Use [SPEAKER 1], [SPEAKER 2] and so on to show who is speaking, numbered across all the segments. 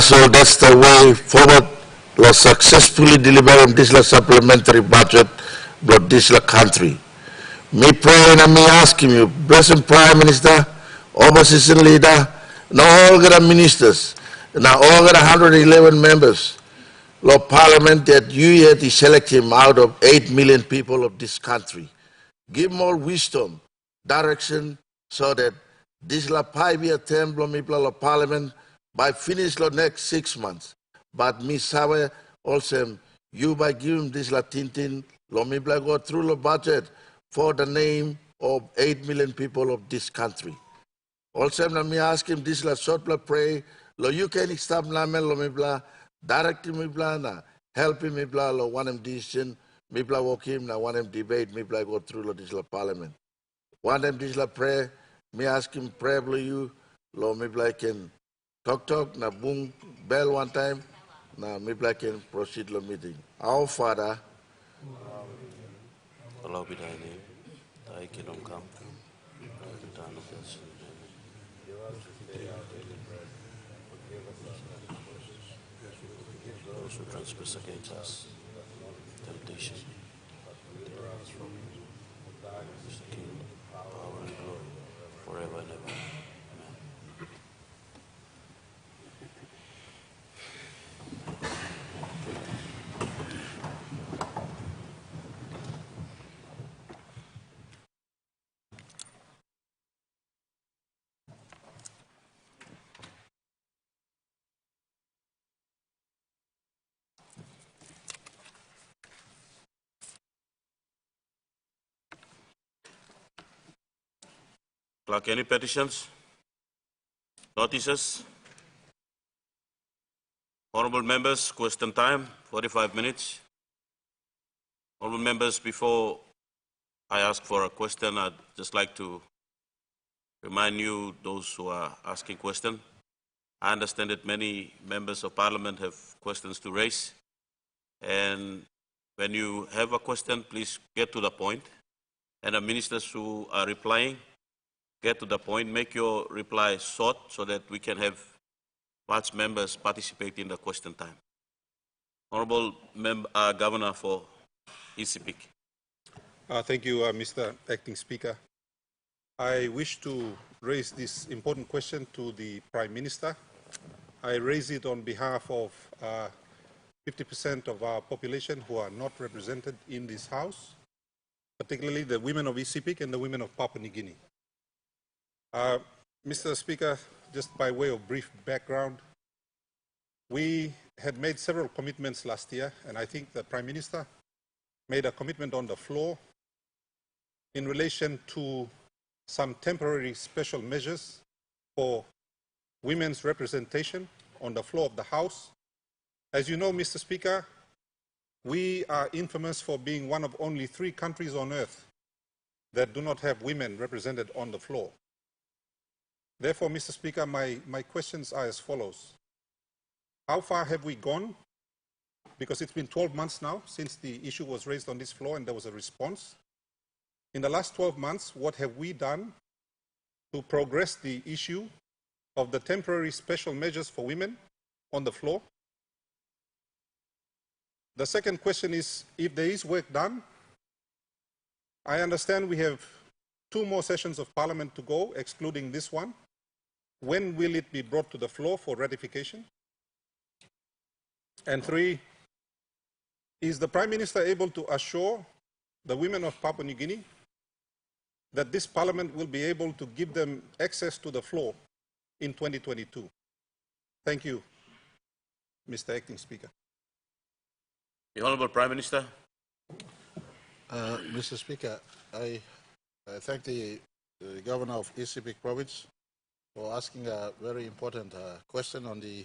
[SPEAKER 1] so that's the way forward. Lo successfully deliver this supplementary budget brought this country. Me pray and me asking you, President Prime Minister, opposition leader, now all the ministers, now all the 111 members, Lord Parliament, that you had to select him out of 8 million people of this country. Give more wisdom, direction, so that this 5-year term of Parliament by finish the next 6 months. But me sabe also you by giving this Tintin, Lomibla go through the budget for the name of 8 million people of this country. Also, let me ask him this short pray, lo you can stop namen Lomibla, direct me na, help him me bla lo one him decision, me bla walk him na one him debate, me bla go through this Parliament. One him this pray, me ask him pray you, lo me bla can talk na boom bell one time. Now, maybe I can proceed the meeting. Our Father,
[SPEAKER 2] hallowed be thy name, thy kingdom come, thy will be done on earth. Those who transgress against us, temptation, deliver us from evil. Is the kingdom, power, and glory, forever and ever. Clerk, any petitions? Notices? Honourable members, question time, 45 minutes. Honourable members, before I ask for a question, I'd just like to remind you, those who are asking questions. I understand that many members of Parliament have questions to raise. And when you have a question, please get to the point. And the ministers who are replying, get to the point, make your reply short so that we can have much members participate in the question time. Honourable Governor for Sepik.
[SPEAKER 3] Thank you, Mr. Acting Speaker. I wish to raise this important question to the Prime Minister. I raise it on behalf of 50% of our population who are not represented in this House, particularly the women of Sepik and the women of Papua New Guinea. Mr. Speaker, just by way of brief background, we had made several commitments last year, and I think the Prime Minister made a commitment on the floor in relation to some temporary special measures for women's representation on the floor of the House. As you know, Mr. Speaker, we are infamous for being one of only 3 countries on earth that do not have women represented on the floor. Therefore, Mr. Speaker, my questions are as follows. How far have we gone? Because it's been 12 months now since the issue was raised on this floor and there was a response. In the last 12 months, what have we done to progress the issue of the temporary special measures for women on the floor? The second question is, if there is work done, I understand we have 2 more sessions of Parliament to go, excluding this one. When will it be brought to the floor for ratification? And 3, is the Prime Minister able to assure the women of Papua New Guinea that this Parliament will be able to give them access to the floor in 2022? Thank you, Mr. Acting Speaker.
[SPEAKER 2] The Honourable Prime Minister.
[SPEAKER 4] Mr. Speaker, I thank the Governor of Sepik Province for asking a very important question on the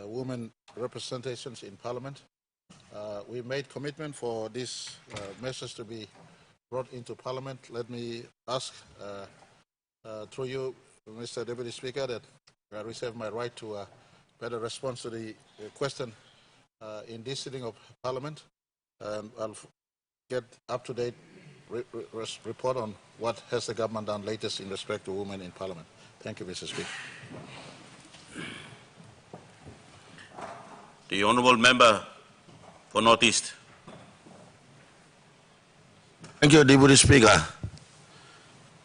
[SPEAKER 4] women representations in Parliament. We made commitment for these measures to be brought into Parliament. Let me ask through you, Mr. Deputy Speaker, that I reserve my right to better response to the question in this sitting of Parliament. I'll get up-to-date report on what has the government done latest in respect to women in Parliament. Thank you, Mr. Speaker.
[SPEAKER 2] The Honourable Member for Northeast.
[SPEAKER 1] Thank you, Deputy Speaker.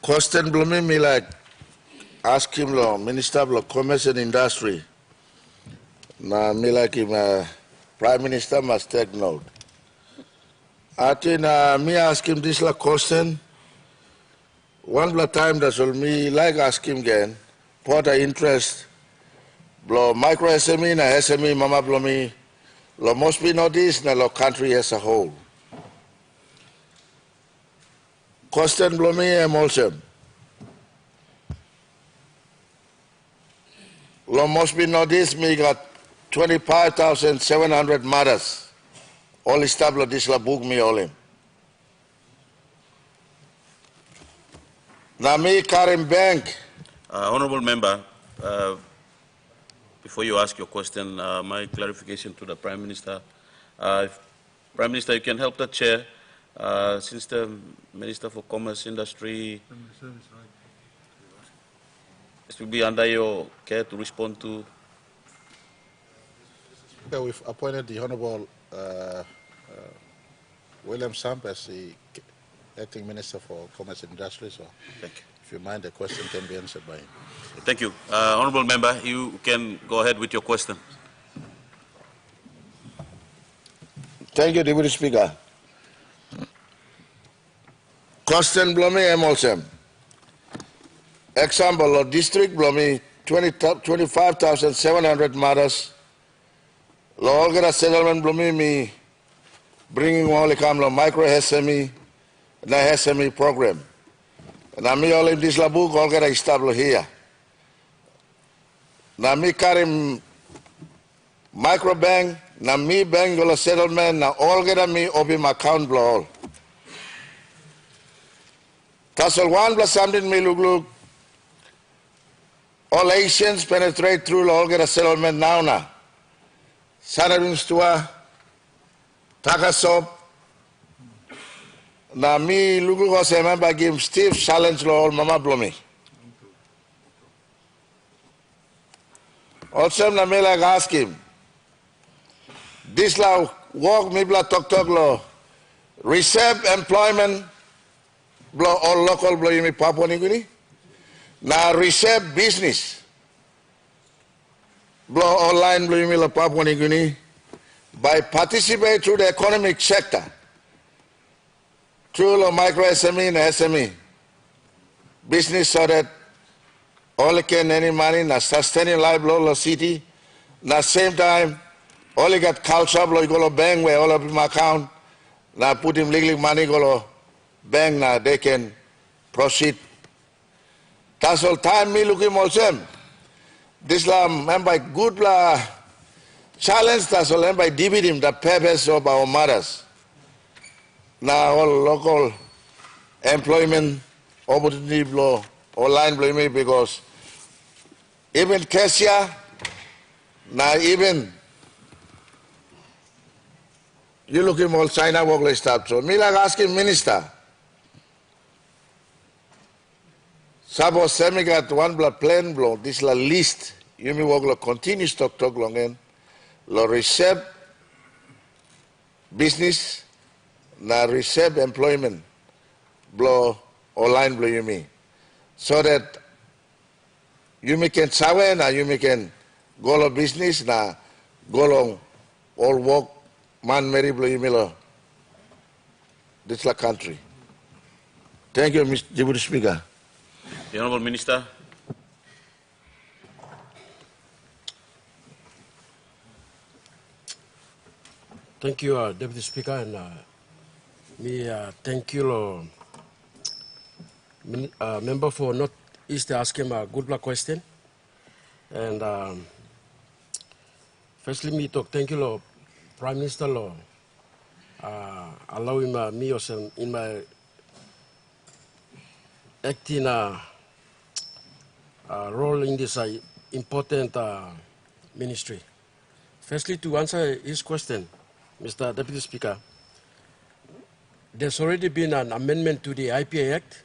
[SPEAKER 1] Question blooming me like ask him lo Minister of Commerce and Industry. Na me like him Prime Minister must take note. I think me ask him this la question. One blood time that's all me like ask him again. What the interest blow micro SME na SME mama blow me lo must be noticed na lo country as a whole. Question blow me emulsion. Lo must be noticed me got 25,700 mothers. All established this la book me all him. Na me Karim Bank.
[SPEAKER 2] Honourable Member, before you ask your question, my clarification to the Prime Minister. If Prime Minister, you can help the Chair, since the Minister for Commerce Industry, it will be under your care to respond to.
[SPEAKER 4] Okay, we've appointed the Honourable William Samp as the Acting Minister for Commerce and Industry, so
[SPEAKER 2] Thank you.
[SPEAKER 4] if you mind, the question can be answered by him.
[SPEAKER 2] Thank you. Honourable Member, you can go ahead with your question.
[SPEAKER 1] Thank you, Deputy Speaker. Question blow me emulsion. Example of district blow me 25,700 mothers. Lo all get a settlement blow me bringing all the come lo micro SME na SME program. Na me all in this la book all get established here. Na me carry micro bank, na me bank go settlement, na all get a me open my account blow all. Tasal one plus something me look. All Asians penetrate through all get a settlement now na. Sanarin stua, Takasop, na me look was a member give Steve challenge all mama blow me. Also na me like ask him. This law walk me bla talk law. Receive employment blow all local blow me Papua New Guinea. Na receive business. Blow online blow me la Papua New Guinea. By participate through the economic sector. Through the micro SME and SME. Business so that all can any money na sustaining life blow city. Na same time all got culture blow go bank where all of my account. Na put him legally money go bank na they can proceed. That's all time me looking also. This la member good la challenge that's all by dividend the purpose of our mothers. Now all local employment opportunity blow online blow me because even cashier now even you look him all China work like stuff. So me like asking minister. Suppose semi got one blood plan blow, this la list, you may work la continuous talk long end, la receive business, na receive employment, blow online blow you me. So that you may can sawe na you may can go to business na go long all work man Mary blow you me lo. This la country. Thank you, Mr. Deputy Speaker.
[SPEAKER 2] The Honourable Minister.
[SPEAKER 5] Thank you, Deputy Speaker, and thank you, member for Northeast asking a good luck question. And firstly, me talk thank you, Prime Minister, allowing me also in my acting role in this important ministry. Firstly, to answer his question, Mr. Deputy Speaker, there's already been an amendment to the IPA Act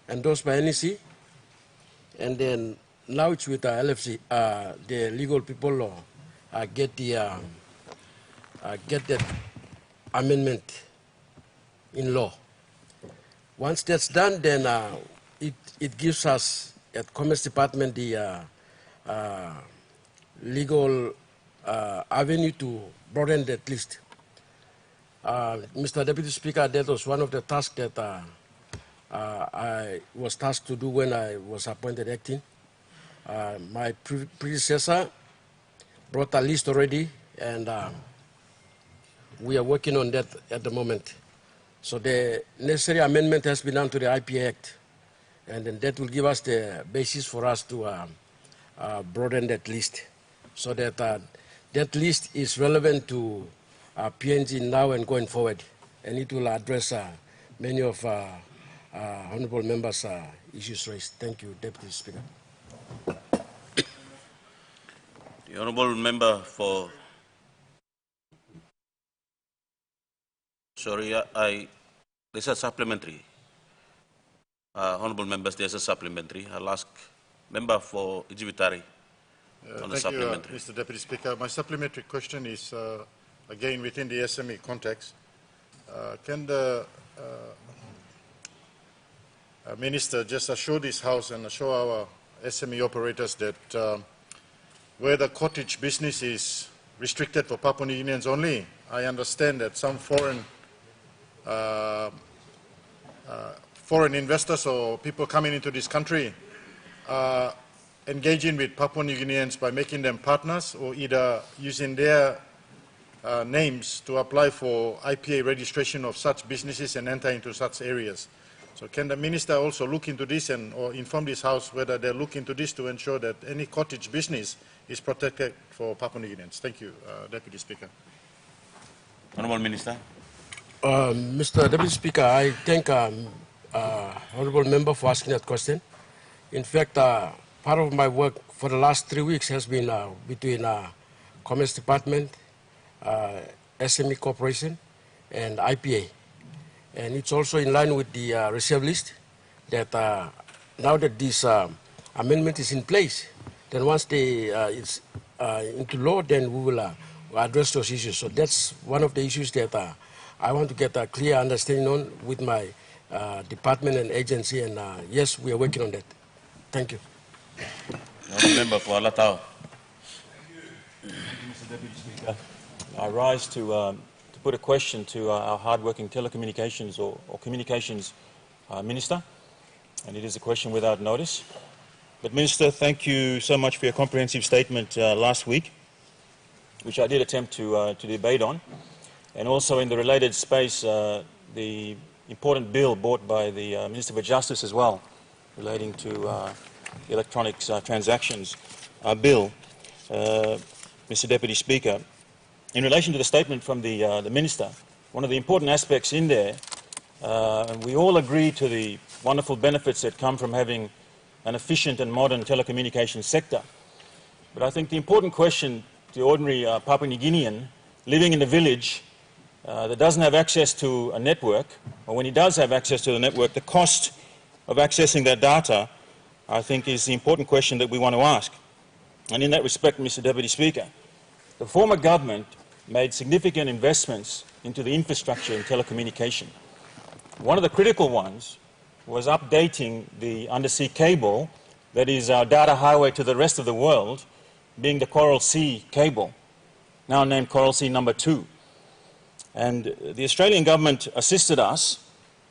[SPEAKER 5] endorsed by NEC, and then now it's with LFC, the legal people get that amendment in law. Once that's done, then it gives us at Commerce Department the legal avenue to broaden that list. Mr. Deputy Speaker, that was one of the tasks that I was tasked to do when I was appointed acting. My predecessor brought a list already, and we are working on that at the moment. So the necessary amendment has been done to the IPA Act, and then that will give us the basis for us to broaden that list, so that that list is relevant to PNG now and going forward, and it will address many of honourable members' issues raised. Thank you, Deputy Speaker.
[SPEAKER 2] The honourable member for... Sorry, there's a supplementary. Honourable members, there's a supplementary. I'll ask member for Ijivitari on the supplementary.
[SPEAKER 4] Thank you, Mr. Deputy Speaker. My supplementary question is, again, within the SME context. Can the Minister just assure this House and assure our SME operators that where the cottage business is restricted for Papua New Guineans only, I understand that some foreign investors or people coming into this country are engaging with Papua New Guineans by making them partners or either using their names to apply for IPA registration of such businesses and enter into such areas. So can the Minister also look into this or inform this House whether they look into this to ensure that any cottage business is protected for Papua New Guineans? Thank you, Deputy Speaker.
[SPEAKER 2] Honourable Minister.
[SPEAKER 5] Mr. Deputy Speaker, I thank honourable member for asking that question. In fact, part of my work for the last 3 weeks has been between Commerce Department, SME Corporation, and IPA. And it's also in line with the reserve list that now that this amendment is in place, then once it's into law, then we will address those issues. So that's one of the issues that I want to get a clear understanding on with my department and agency, and yes, we are working on that. Thank you.
[SPEAKER 2] Member for Alotau.
[SPEAKER 6] Thank you, Mr. Deputy Speaker. I rise to put a question to our hard-working telecommunications or communications Minister, and it is a question without notice. But Minister, thank you so much for your comprehensive statement last week, which I did attempt to debate on, and also in the related space, the important bill brought by the Minister for Justice as well, relating to the electronics transactions bill. Mr. Deputy Speaker, in relation to the statement from the Minister, one of the important aspects in there, and we all agree to the wonderful benefits that come from having an efficient and modern telecommunications sector. But I think the important question to the ordinary Papua New Guinean living in a village that doesn't have access to a network, or when he does have access to the network, the cost of accessing that data, I think, is the important question that we want to ask. And in that respect, Mr. Deputy Speaker, the former government made significant investments into the infrastructure in telecommunication. One of the critical ones was updating the undersea cable that is our data highway to the rest of the world, being the Coral Sea cable, now named Coral Sea number 2. And the Australian government assisted us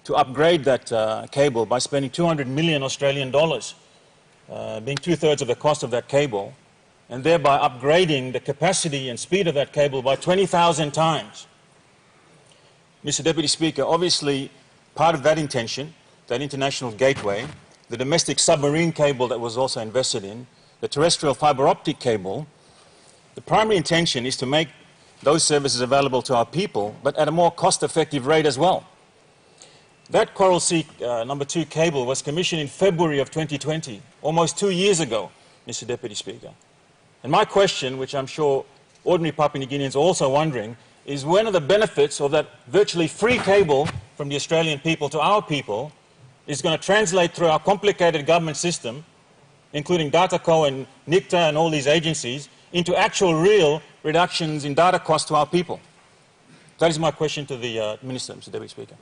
[SPEAKER 6] to upgrade that cable by spending 200 million Australian dollars, being 2/3 of the cost of that cable, and thereby upgrading the capacity and speed of that cable by 20,000 times. Mr. Deputy Speaker, obviously part of that intention, that international gateway, the domestic submarine cable that was also invested in, the terrestrial fibre optic cable, the primary intention is to make those services available to our people, but at a more cost-effective rate as well. That Coral Sea number 2 cable was commissioned in February of 2020, almost 2 years ago, Mr. Deputy Speaker. And my question, which I'm sure ordinary Papua New Guineans are also wondering, is when are the benefits of that virtually free cable from the Australian people to our people is going to translate through our complicated government system, including DataCo and NICTA and all these agencies, into actual real reductions in data costs to our people? That is my question to the Minister, Mr. Deputy Speaker.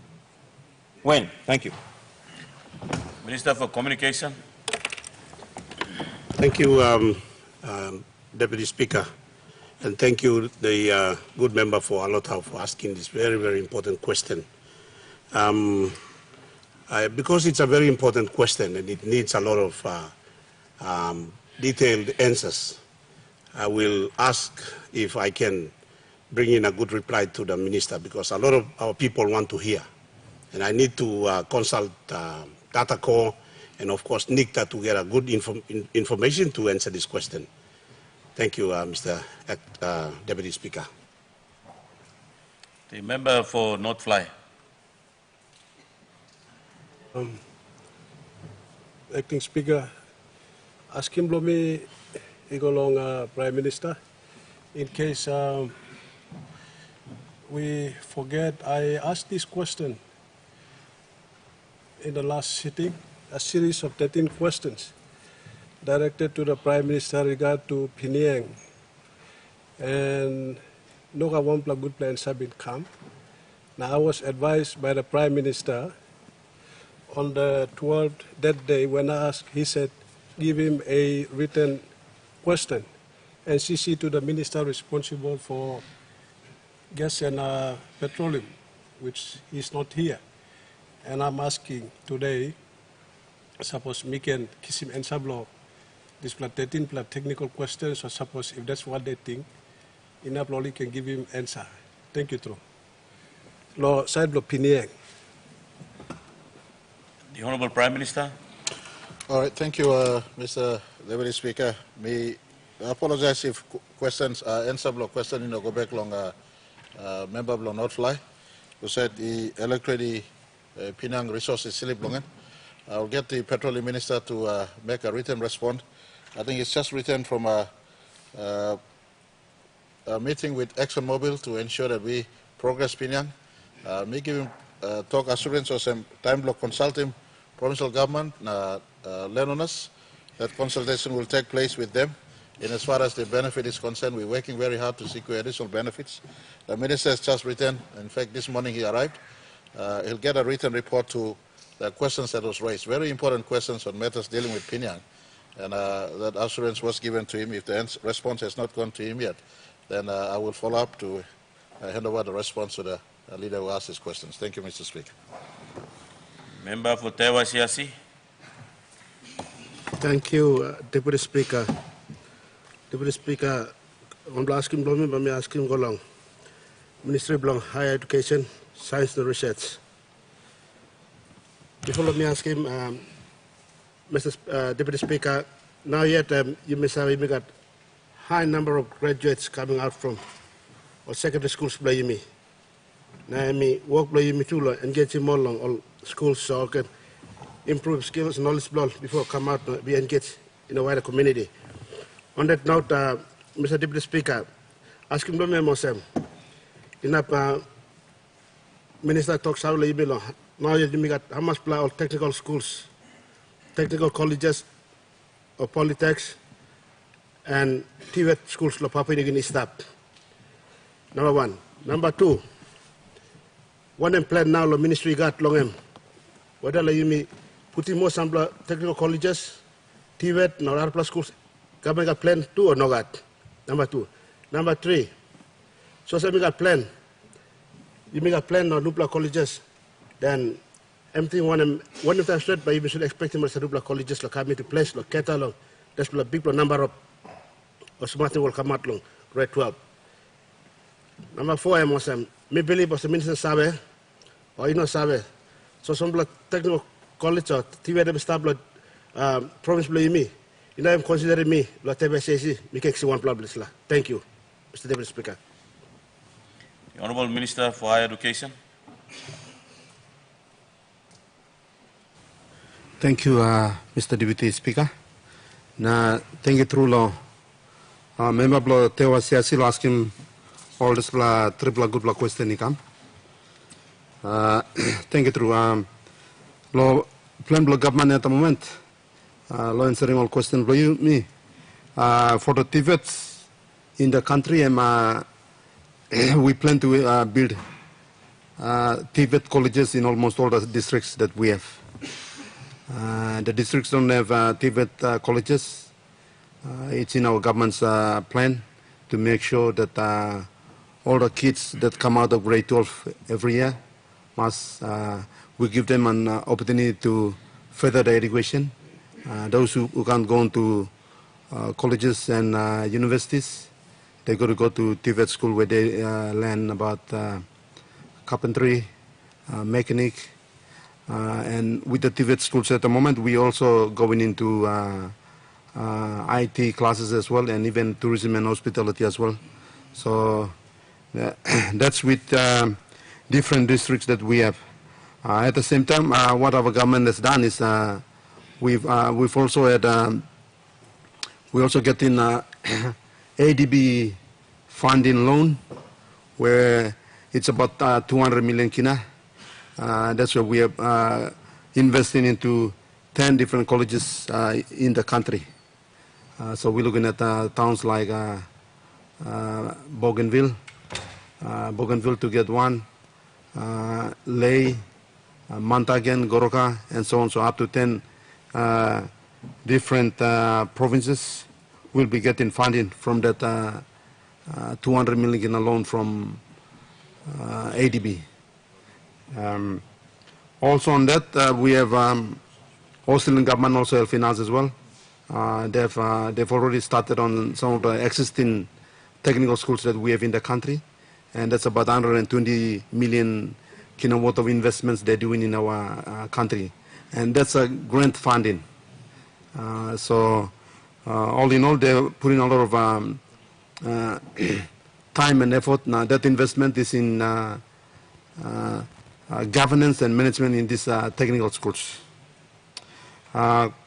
[SPEAKER 6] When? Thank you.
[SPEAKER 2] Minister for Communication.
[SPEAKER 7] Thank you, Deputy Speaker, and thank you, the good member for Alotau, for asking this very, very important question. Because it's a very important question and it needs a lot of detailed answers, I will ask if I can bring in a good reply to the Minister, because a lot of our people want to hear. And I need to consult Data Core and, of course, NICTA to get a good information to answer this question. Thank you, Mr. Deputy Speaker.
[SPEAKER 2] The member for North Fly.
[SPEAKER 8] Acting Speaker, asking Blomi Igolong Prime Minister, in case we forget, I asked this question in the last sitting, a series of 13 questions directed to the Prime Minister regard to Piniang. And no one good plans have been come. Now I was advised by the Prime Minister on the 12th, that day when I asked, he said, give him a written question and CC to the Minister responsible for gas and petroleum, which is not here. And I'm asking today, suppose me can kiss him and sablo, this 13 technical questions, or suppose if that's what they think, enough lolly can give him answer. Thank you, Tro. Law side lo Piniang.
[SPEAKER 2] The Honourable Prime Minister.
[SPEAKER 4] All right, thank you, Mr. Deputy Speaker. Me apologize if questions, answer block question, go back long, member block not fly, who said the electricity Penang resources slip long. I'll get the Petroleum Minister to make a written response. I think it's just written from a meeting with ExxonMobil to ensure that we progress Penang. Me give him talk assurance or some time block consult him, provincial government, landowners. That consultation will take place with them. And as far as the benefit is concerned, we're working very hard to secure additional benefits. The Minister has just written, in fact, this morning he arrived. He'll get a written report to the questions that was raised, very important questions on matters dealing with Penang. And that assurance was given to him. If the response has not gone to him yet, then I will follow up to hand over the response to the leader who asked his questions. Thank you, Mr. Speaker.
[SPEAKER 2] Member for Tewa Siasi.
[SPEAKER 7] Thank you, Deputy Speaker. Deputy Speaker, I'm asking Blomi, but I'm asking Golong. Ministry of Higher Education, Science and Research. Before let me ask him, Mr. Deputy Speaker, now yet you may say we got high number of graduates coming out from or secondary schools play me. Now me work play me too engage more long all schools so can improve skills and knowledge before come out be engaged in a wider community. On that note, Mr. Deputy Speaker, asking the members, enough Minister talks how you belong. Now you got how much play all technical schools, technical colleges, or polytechs, and TVWAN schools lo Papua New Guinea staff. Number one. Number two, one plan now lo ministry got long em. Whether you me putting more sample technical colleges, TVWAN, or other schools, government got plan two or no got. Number two. Number three, so say we got plan. You make a plan on Nupla colleges, then everything one of them straight, but you should expect him as a Nupla colleges like coming to place, like catalog. There's a big number of smart will come out long, grade 12. Number four, I must say, me believe was the minister sabe, or you know sabe. So some technical college or TVWAN staff province play me. You know I'm considering me, like TVWAN me can see one problem. Thank you, Mr. Deputy Speaker.
[SPEAKER 2] The Honourable Minister for Higher Education.
[SPEAKER 9] Thank you, Mr. Deputy Speaker. Na thank you through law. Member blo Tewa Siasi lo ask him all this triple good question ni kam. Thank you through lo plan blo government at the moment. Lo answering all question blo you me. For the TVET in the country, and we plan to build TVET colleges in almost all the districts that we have. The districts don't have TVET colleges. It's in our government's plan to make sure that all the kids that come out of grade 12 every year we give them an opportunity to further their education. Those who can't go into colleges and universities, they got to go to TVET school where they learn about carpentry, mechanic, and with the TVET schools at the moment, we also going into IT classes as well, and even tourism and hospitality as well. So that's with different districts that we have. At the same time, what our government has done is we've also had we also get in ADB funding loan, where it's about 200 million kina. That's where we are investing into 10 different colleges in the country. So we're looking at towns like Bougainville to get one, Ley, Mantagan, Goroka, and so on. So up to 10 different provinces will be getting funding from that 200 million alone from ADB. Also on that, we have Australian government also helping us as well. They've already started on some of the existing technical schools that we have in the country, and that's about 120 million kina worth of investments they're doing in our country, and that's a grant funding. So all in all, they're putting a lot of time and effort. Now that investment is in governance and management in these technical schools.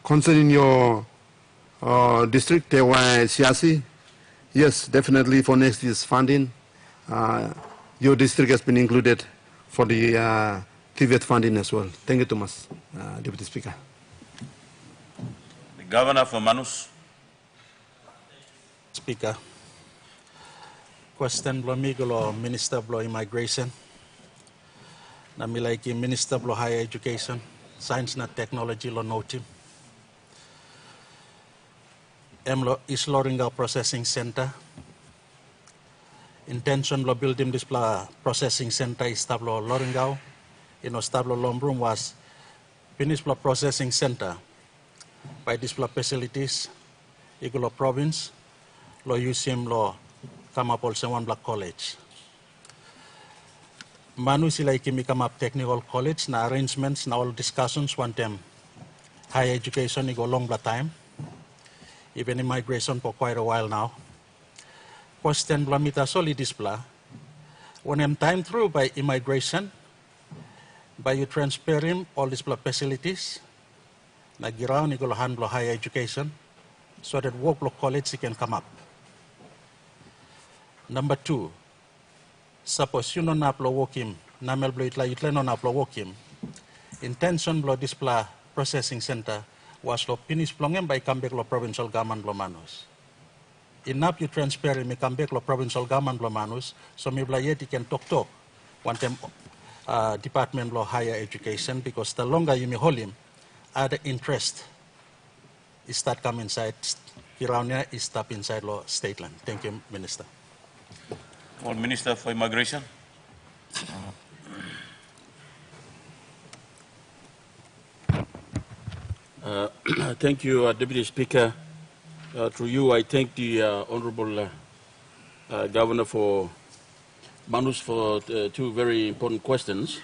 [SPEAKER 9] Concerning your district, TVWAN Siasi, yes, definitely for next year's funding, your district has been included for the TVET funding as well. Thank you, Thomas, Deputy Speaker.
[SPEAKER 2] The Governor for Manus.
[SPEAKER 10] Speaker, question blo migulo Minister blo Immigration, na milaiki Minister blo Higher Education, Science and Technology lo notim. Emlo is Loringa Processing Center. Intention lo building this processing center is tablo Loringau. In Ostablo Lombrum was finished processing center by this facilities, Igulo province, lo UCM lo Kamapol Sewan Black College. Manu sila ikimi Kamap Technical College na arrangements na all discussions want them higher education igo long la time. Even immigration for quite a while now. Question blamita solidis bla. When I'm time through by immigration, by you transferring all these facilities, na giraw ni golohan blo higher education, so that work blo college can come up. Number two, suppose you no na blo working, namel blo itla no na blo working. Intention blo this processing center was lo finish plongem by comeback lo provincial government blo manus. Enough you transfer me comeback lo provincial government blo manus, so me bla yet you can talk one time department law higher education, because the longer you may hold him, other interest is start come inside Kiraunia is step inside law state land. Thank you, Minister.
[SPEAKER 2] Well, Minister for Immigration.
[SPEAKER 11] Thank you, Deputy Speaker. Through you, I thank the Honorable Governor for Manus for two very important questions.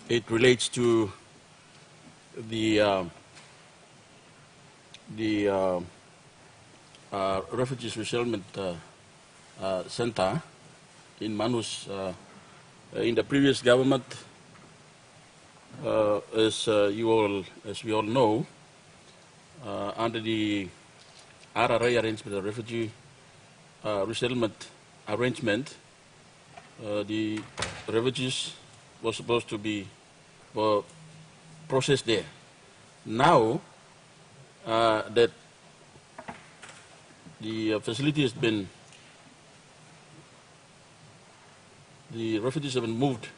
[SPEAKER 11] It relates to the refugees resettlement center in Manus. In the previous government, as we all know, under the RRA arrangement, the refugee resettlement arrangement, the refugees were supposed to be processed there. Now that the facility has been, the refugees have been moved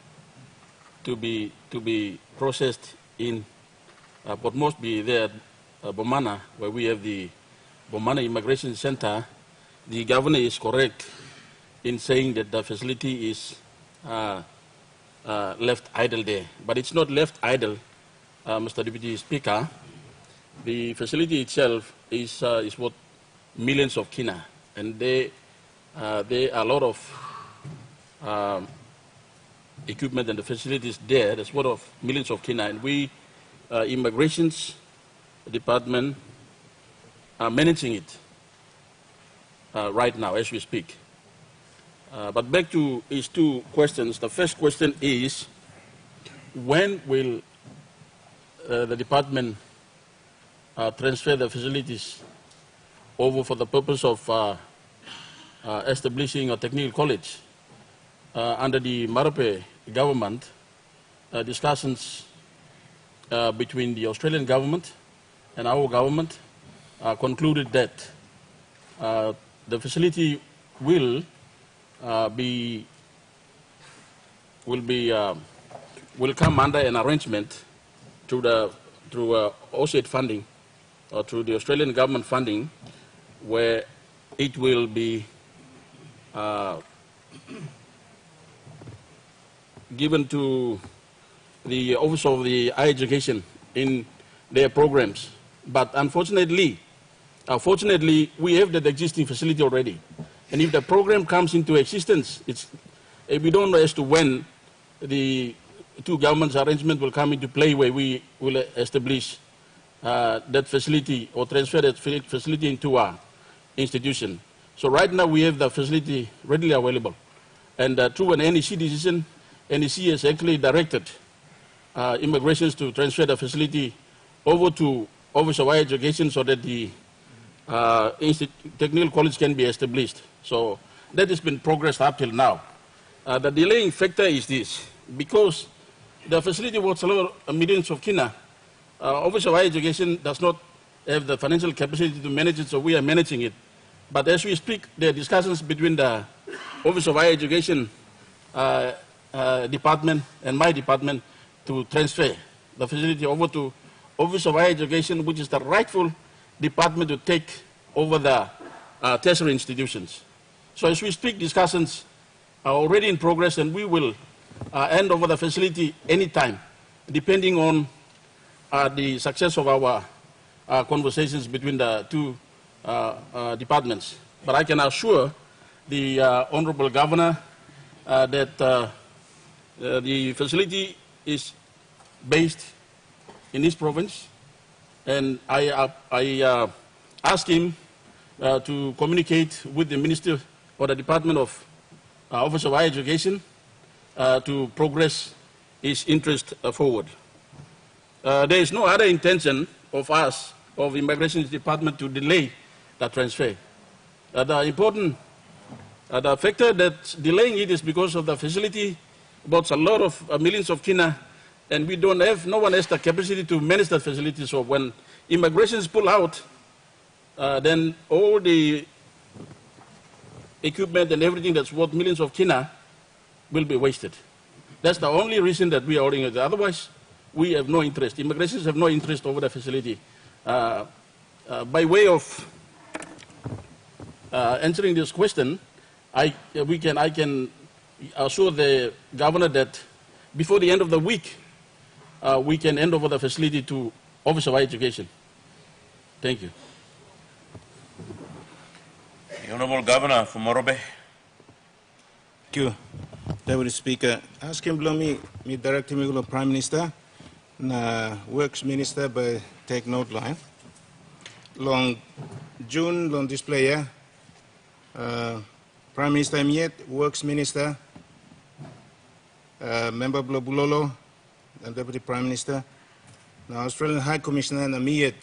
[SPEAKER 11] to be processed in Port Moresby there at Bomana, where we have the Bomana Immigration Center. The governor is correct in saying that the facility is left idle there. But it's not left idle, Mr. Deputy Speaker. The facility itself is worth millions of kina, and there are a lot of equipment and the facilities there. That's worth of millions of kina, and we, Immigrations Department, are managing it right now as we speak. But back to his two questions. The first question is, when will the department transfer the facilities over for the purpose of establishing a technical college? Under the Marape government, discussions between the Australian government and our government concluded that the facility will come under an arrangement through OSAID funding, or through the Australian government funding, where it will be given to the Office of the Higher Education in their programs. But unfortunately, fortunately, we have that existing facility already. And if the program comes into existence, we don't know as to when the two governments' arrangement will come into play, where we will establish that facility or transfer that facility into our institution. So right now we have the facility readily available. And through an NEC decision, NEC has actually directed immigrations to transfer the facility over to Office of Higher Education so that the technical college can be established. So that has been progressed up till now. The delaying factor is this: because the facility was a lot of millions of kina, Office of Higher Education does not have the financial capacity to manage it, so we are managing it. But as we speak, there are discussions between the Office of Higher Education department and my department to transfer the facility over to Office of Higher Education, which is the rightful department to take over the tertiary institutions. So as we speak, discussions are already in progress, and we will hand over the facility anytime, depending on the success of our conversations between the two departments. But I can assure the Honorable Governor that the facility is based in this province, and I asked him to communicate with the Minister or the Department of Office of Higher Education to progress his interest forward. There is no other intention of us, of Immigration Department, to delay the transfer. The important the factor that's delaying it is because of the facility about a lot of millions of kina, and we don't have, no one has the capacity to manage that facility. So when immigrations pull out, then all the equipment and everything that's worth millions of kina will be wasted. That's the only reason that we are ordering it. Otherwise, we have no interest. Immigrations have no interest over the facility. By way of answering this question, I can assure the governor that before the end of the week, we can hand over the facility to Office of Higher Education. Thank you.
[SPEAKER 2] The Honourable Governor for Morobe.
[SPEAKER 12] Thank you, Deputy Speaker. Ask him below me direct me to Prime Minister, na Works Minister by take note line. Long June long display Prime Minister Miet, Works Minister, Member Bulolo, and Deputy Prime Minister. Now Australian High Commissioner na Miet,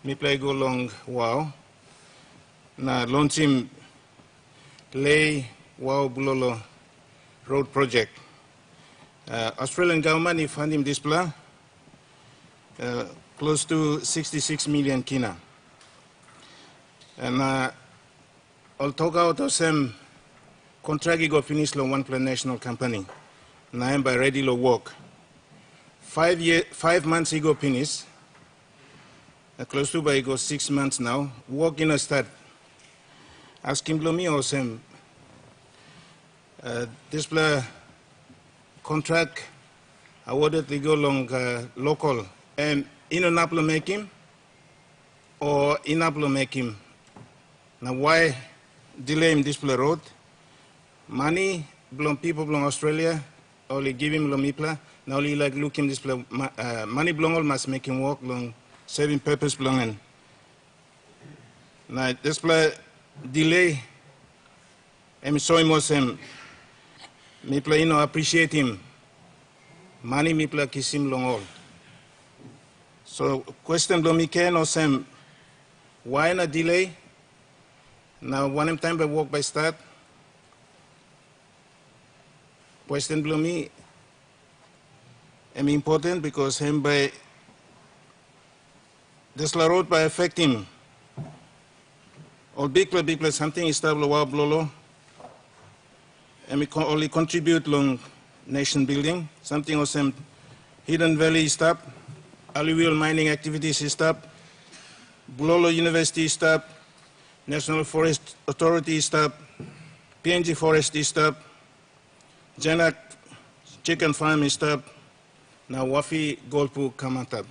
[SPEAKER 12] me play go long wow. Na launch him lay wow Bulolo road project. Australian government if fund him display close to 66 million kina. And toka auto sem contract go finish lo one plan national company. Na am by ready lo work. 5 months ago finish. Close to by go 6 months now. Work in a start. Asking me or some this contract awarded to go long local and in an apple making or in apple making. Now why delay him this road? Money belong people belong Australia only give him lomipla. Now only like look him this money belong all must make him work long saving purpose belonging. Now this delay and so him was him me play appreciate him money me play kiss him long all so question do me can or some why not delay now one time by work by start question below me am important because him by this road by affecting or big something is stable wow blolo and we can only contribute long nation building something or some hidden valley stop alluvial mining activities stop blolo university stop national forest authority stop PNG forest stop Janak chicken farm stop now wafi golpu kamantab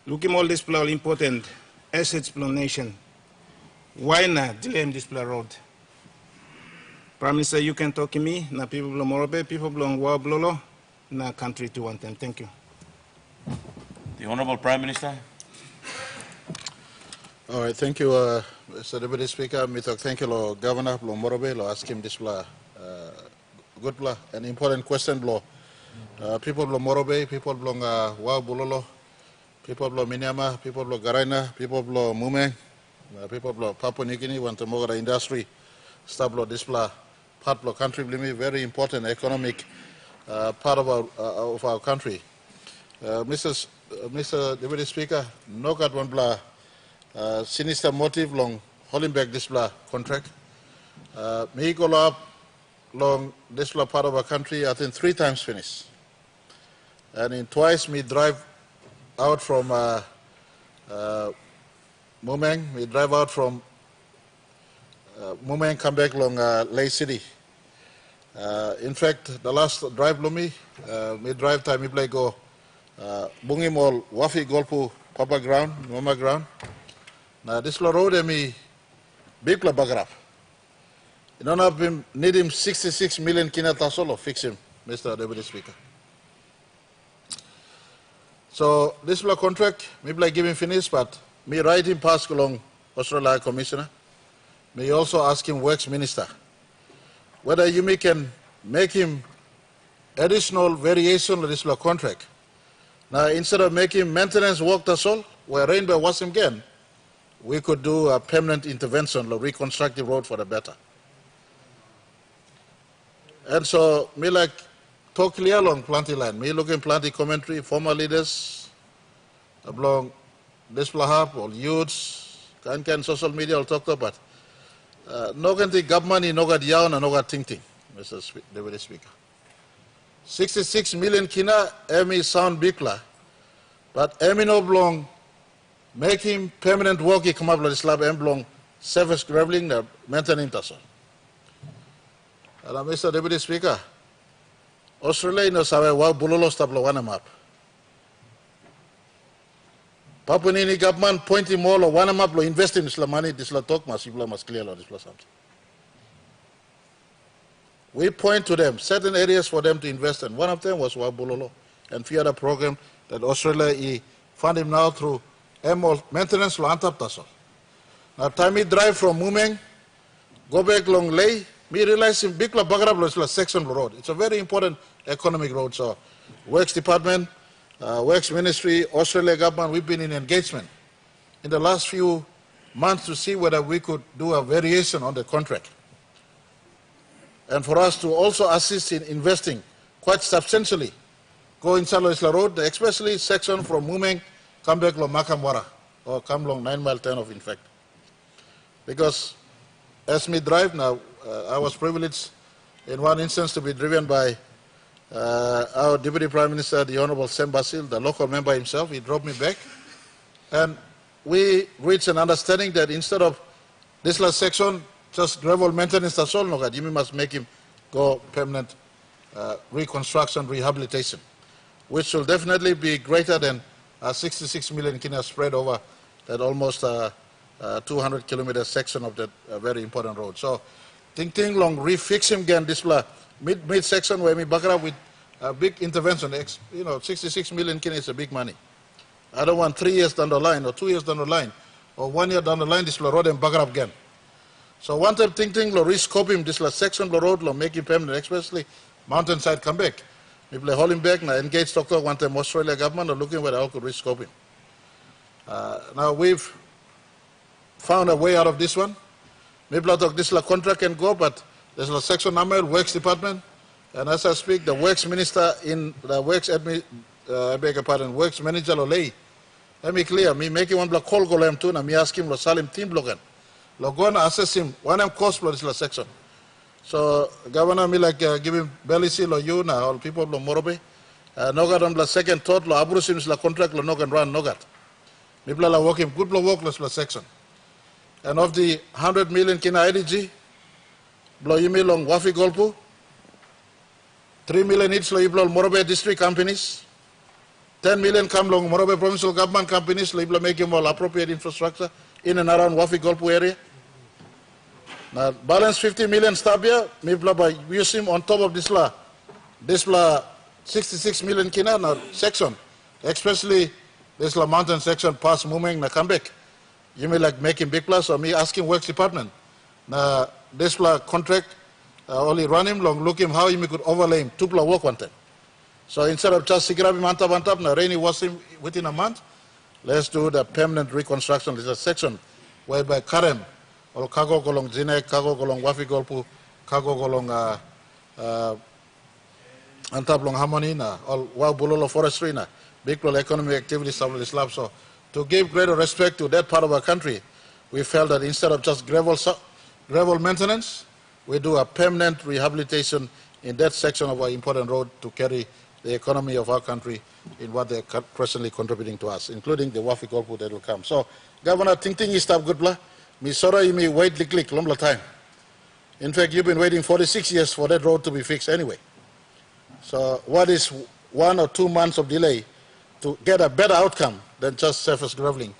[SPEAKER 12] looking all this all important assets plan nation. Why not delay this road? Prime Minister, you can talk to me. Na people belong Morobe, people belong Wablolo, na country to one time. Thank you.
[SPEAKER 2] The Honourable Prime Minister.
[SPEAKER 4] All right, thank you, Mr. Deputy Speaker. Thank you, Governor Morobe. Ask him this good an important question. People belong Morobe, people belong Wablolo, people belong Minyama, people belong Garaina, people belong Mumeng. People of Papua New Guinea want to move the industry, stable display, part of country, very important economic part of our country. Mr. Deputy Speaker, no got one blah sinister motive long holding back display contract. Me go up long display part of our country, I think 3 times finished. And in twice me drive out from Mumeng, we drive out from Mumeng, come back along Lay City. In fact, the last drive Lumi, we drive time, we play go Bungi Mall, Wafi Golpu, Papa ground, Mama ground. Now this road, me big bagrap. You don't have him, need him 66 million kinata solo, fix him, Mr. Deputy Speaker. So this contract, maybe I give him finish, but me write him pass along Australia Commissioner. May also ask him Works Minister whether you can make him additional variation of this contract. Now instead of making maintenance work that's all, where rain by was him again, we could do a permanent intervention, reconstruct the road for the better. And so me like talk clear along plenty line. Me looking plenty commentary, former leaders along this plahap or youths, can social media will talk about. No can the government no got yawn and no got ting, Mr. Deputy Speaker. 66 million kina emi sound bigla, but emi no belong making permanent work he come up with this lab and belong service graveling the maintenance taso. And Mr. Deputy Speaker, Australia no sabe wa bulolo stablo wana map. Papua New Guinea government pointing more or one map invest in this money, this talk must clear this something. We point to them, certain areas for them to invest in. One of them was Wabulolo and few other program that Australia fund him now through maintenance lo antap tasol. Now time he drive from Mumeng, go back long lay, me realize in big bagrab section road. It's a very important economic road. So Works Department, Works Ministry, Australia government, we've been in engagement in the last few months to see whether we could do a variation on the contract. And for us to also assist in investing quite substantially, go inside Isla Road, especially section from Mumeng, come back to Makamwara, or come along 9 mile 10 of in fact. Because as me drive now, I was privileged in one instance to be driven by our Deputy Prime Minister, the Honorable Sam Basil, the local member himself. He drove me back. And we reached an understanding that instead of this last section, just gravel maintenance, that's all, you must make him go permanent reconstruction, rehabilitation, which will definitely be greater than 66 million kina spread over that almost 200-kilometer section of that very important road. So, think long, refix him again, this mid section where we back up with a big intervention. 66 million kina is a big money. I don't want 3 years down the line, or 2 years down the line, or 1 year down the line, this road and back up again. So one time thinking, rescope him, this section of the road, make him permanent, especially mountainside come back. People hold him back, now engage doctor, one time Australia government, or looking where I could rescope him. Now we've found a way out of this one. Maybe this contract can go, but there's a section number, Works Department, and as I speak, the Works Minister in the Works Works Manager Lolei. Let me clear, me making one block call golem too, and me ask him Salim team blogan. Go and assess him, one cost for this section. So Governor me give him Belisi or you now, all people of Morobe. Nogat on the second thought, Abrusim la contract, Nogan run Nogat. People are working good workless section. And of the 100 million kina IDG, blow you long Wafi Golpu, 3 million each lo Morobe district companies, 10 million come long Morobe provincial government companies, lo make him all appropriate infrastructure in and around Wafi Golpu area. Now balance 50 million stabia, me by use him on top of this 66 million kina na section, especially this mountain section past Mumeng na come back. You may making big plus or me asking Works Department. Now this contract only run him long, look him how you could overlay him, tupla work one time. So instead of just sigrabi mantap na rainy was him within a month, let's do the permanent reconstruction. There's a section whereby Karem or Kago Golong Zinek, Kago Golong Wafi Golpu, Kago Golong Antablong Harmony, all Wabulolo Forestry, big economic activities of this lab. So to give greater respect to that part of our country, we felt that instead of just gravel maintenance, we do a permanent rehabilitation in that section of our important road to carry the economy of our country in what they're presently contributing to us, including the Wafi Golpu that will come. So, Governor, think is stop good blah. Me sorry you may wait lick long time. In fact, you've been waiting 46 years for that road to be fixed anyway. So what is 1 or 2 months of delay to get a better outcome than just surface graveling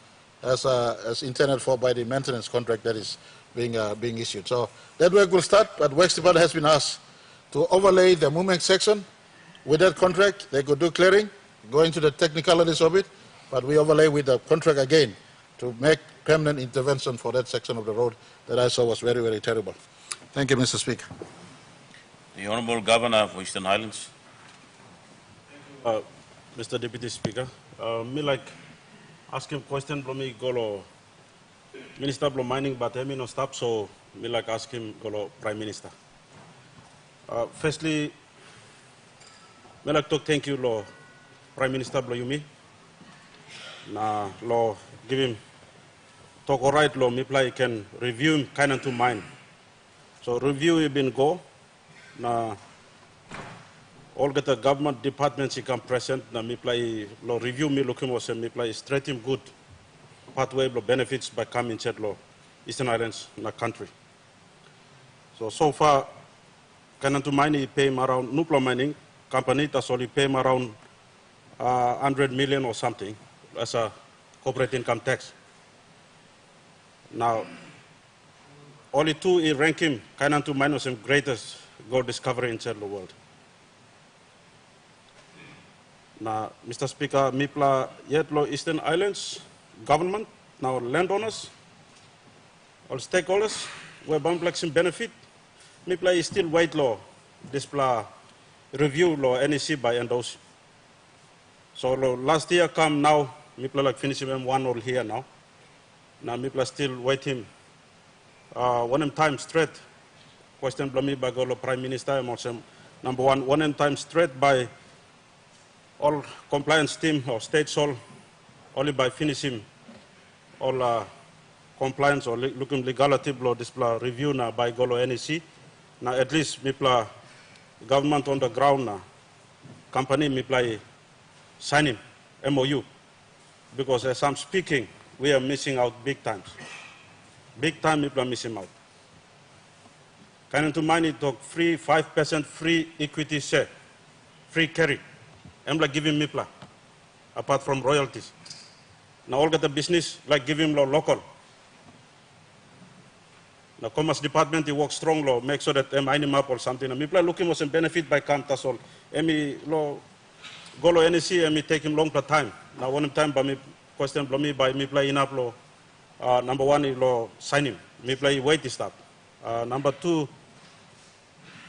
[SPEAKER 4] as intended for by the maintenance contract that is being issued. So that work will start, but Works Department has been asked to overlay the movement section with that contract. They could do clearing, go into the technicalities of it, but we overlay with the contract again to make permanent intervention for that section of the road that I saw was very, very terrible. Thank you, Mr. Speaker.
[SPEAKER 2] The Honourable Governor of Eastern Highlands.
[SPEAKER 13] Mr. Deputy Speaker, me ask him question from me golo Minister of Mining, but I no stop, so me ask him golo Prime Minister. Firstly, me talk thank you lo Prime Minister blo yumi. Na lo give him talk alright lo me can review him kind of to mine. So review he been go na all the government departments he come present na me lo review me looking was me straight him good pathway lo benefits by coming chat lo Eastern Highlands na country. So far kind of to mine he pay him around Nuplo mining company that's only pay him around 100 million or something as a corporate income tax. Now, only 2 he rank him kind of to minus him greatest gold discovery in the world. Now, Mr. Speaker, Mipla yet lo Eastern Islands government, now landowners, all stakeholders, where Bamplexing benefit, Mipla is still wait law, this review law NEC by endorse. So last year come now, Mipla finish him one all here now. Now Mipla still waiting. One time straight. Question by me by Golo Prime Minister. Number one time straight by all compliance team or states all only by finishing all compliance or looking legality blow display review na by Golo NEC. Now at least mipla government on the ground na company mipla signing MOU because as I'm speaking we are missing out big times. Big time mipla missing out. Kind to money talk free 5% free equity share, free carry. Emla giving mipla apart from royalties. Now all get the business like giving law local. Now Commerce Department he works strong law, make sure that I map or something. And people looking for some benefit by Kamtas all. Emi law Golo NEC emi take him long time. Now one time by me question me by me play enough law. Number one is law signing. Me play wait is that. Number two,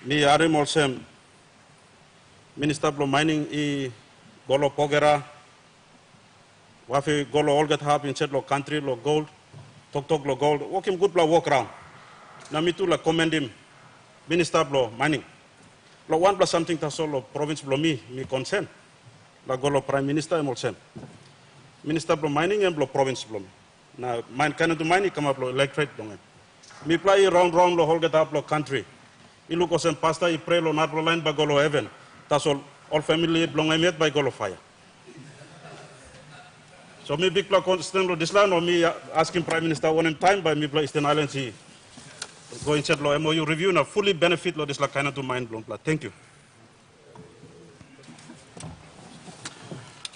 [SPEAKER 13] me arim also Minister of Mining I Golo Pogera. Wafi Golo all get help in set law country law gold. Talk law gold. Walk him good law walk around. Now me too la commend him, Minister of Mining. La one plus something to solo province blow me consent. La Golo Prime Minister and also. Minister of Mining and blow province blow me. Now mine can do mining come up blow electorate dong. Me play round the whole get up blow country. I look os pasta I pray lo not line by Golo heaven. That's all family blow met by Golo fire. So me big block constant this land or me asking Prime Minister one time by me play Eastern Islands. Go inside law MOU review na fully benefit law this la kind to mind blown. Thank you.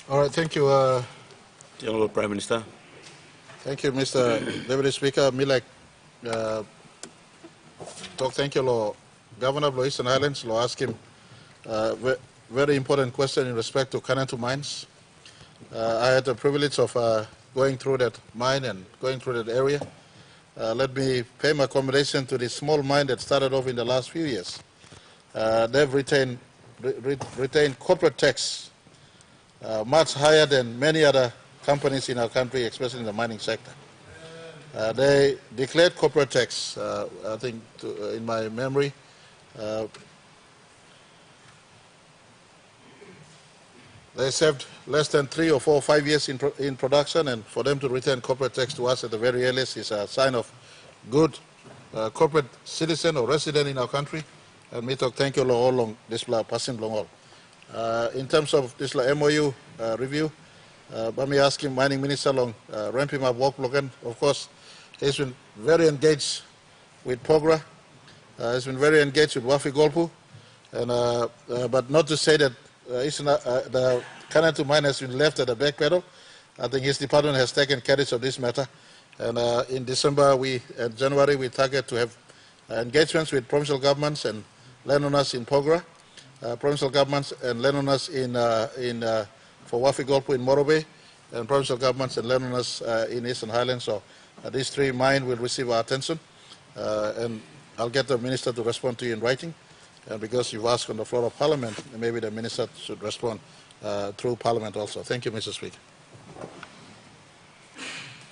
[SPEAKER 4] All right, thank you.
[SPEAKER 2] The Honourable Prime Minister.
[SPEAKER 4] Thank you, Mr. Deputy Speaker. Me like talk thank you, law Governor of Eastern Highlands. Law ask him very important question in respect to Kanatu mines. I had the privilege of going through that mine and going through that area. Let me pay my commendation to the small mine that started off in the last few years. They've retained corporate tax much higher than many other companies in our country, especially in the mining sector. They declared corporate tax, I think, in my memory, they saved less than 3 or 4 or 5 years in production, and for them to return corporate tax to us at the very earliest is a sign of good corporate citizen or resident in our country. And me talk thank you all long this passing long all. In terms of this MOU review, let me ask him, Mining Minister long ramp him up work block. Of course, he's been very engaged with Pogra. He's been very engaged with Wafi Golpu, and but not to say that the Kanatu mine has been left at the back pedal. I think his department has taken carriage of this matter. And in January, we target to have engagements with provincial governments and landowners in Pogra, provincial governments and landowners for Wafi Golpu in Morobe, and provincial governments and landowners in Eastern Highlands. So these 3 mines will receive our attention, and I'll get the minister to respond to you in writing. And because you've asked on the floor of Parliament, maybe the Minister should respond through Parliament also. Thank you, Mr. Speaker.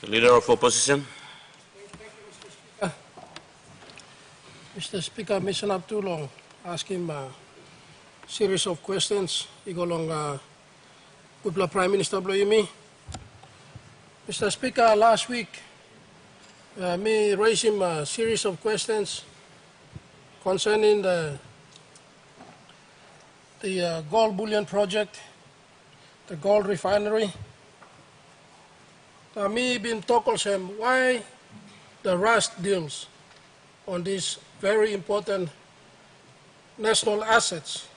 [SPEAKER 2] The Leader of Opposition.
[SPEAKER 7] Mr. Speaker, Mission up too long. Ask him a series of questions. You go along with the Prime Minister Bloyumi. Mr. Speaker, last week, me raised him a series of questions concerning the gold bullion project, the gold refinery. Now me been talking to him why the rush deals on these very important national assets.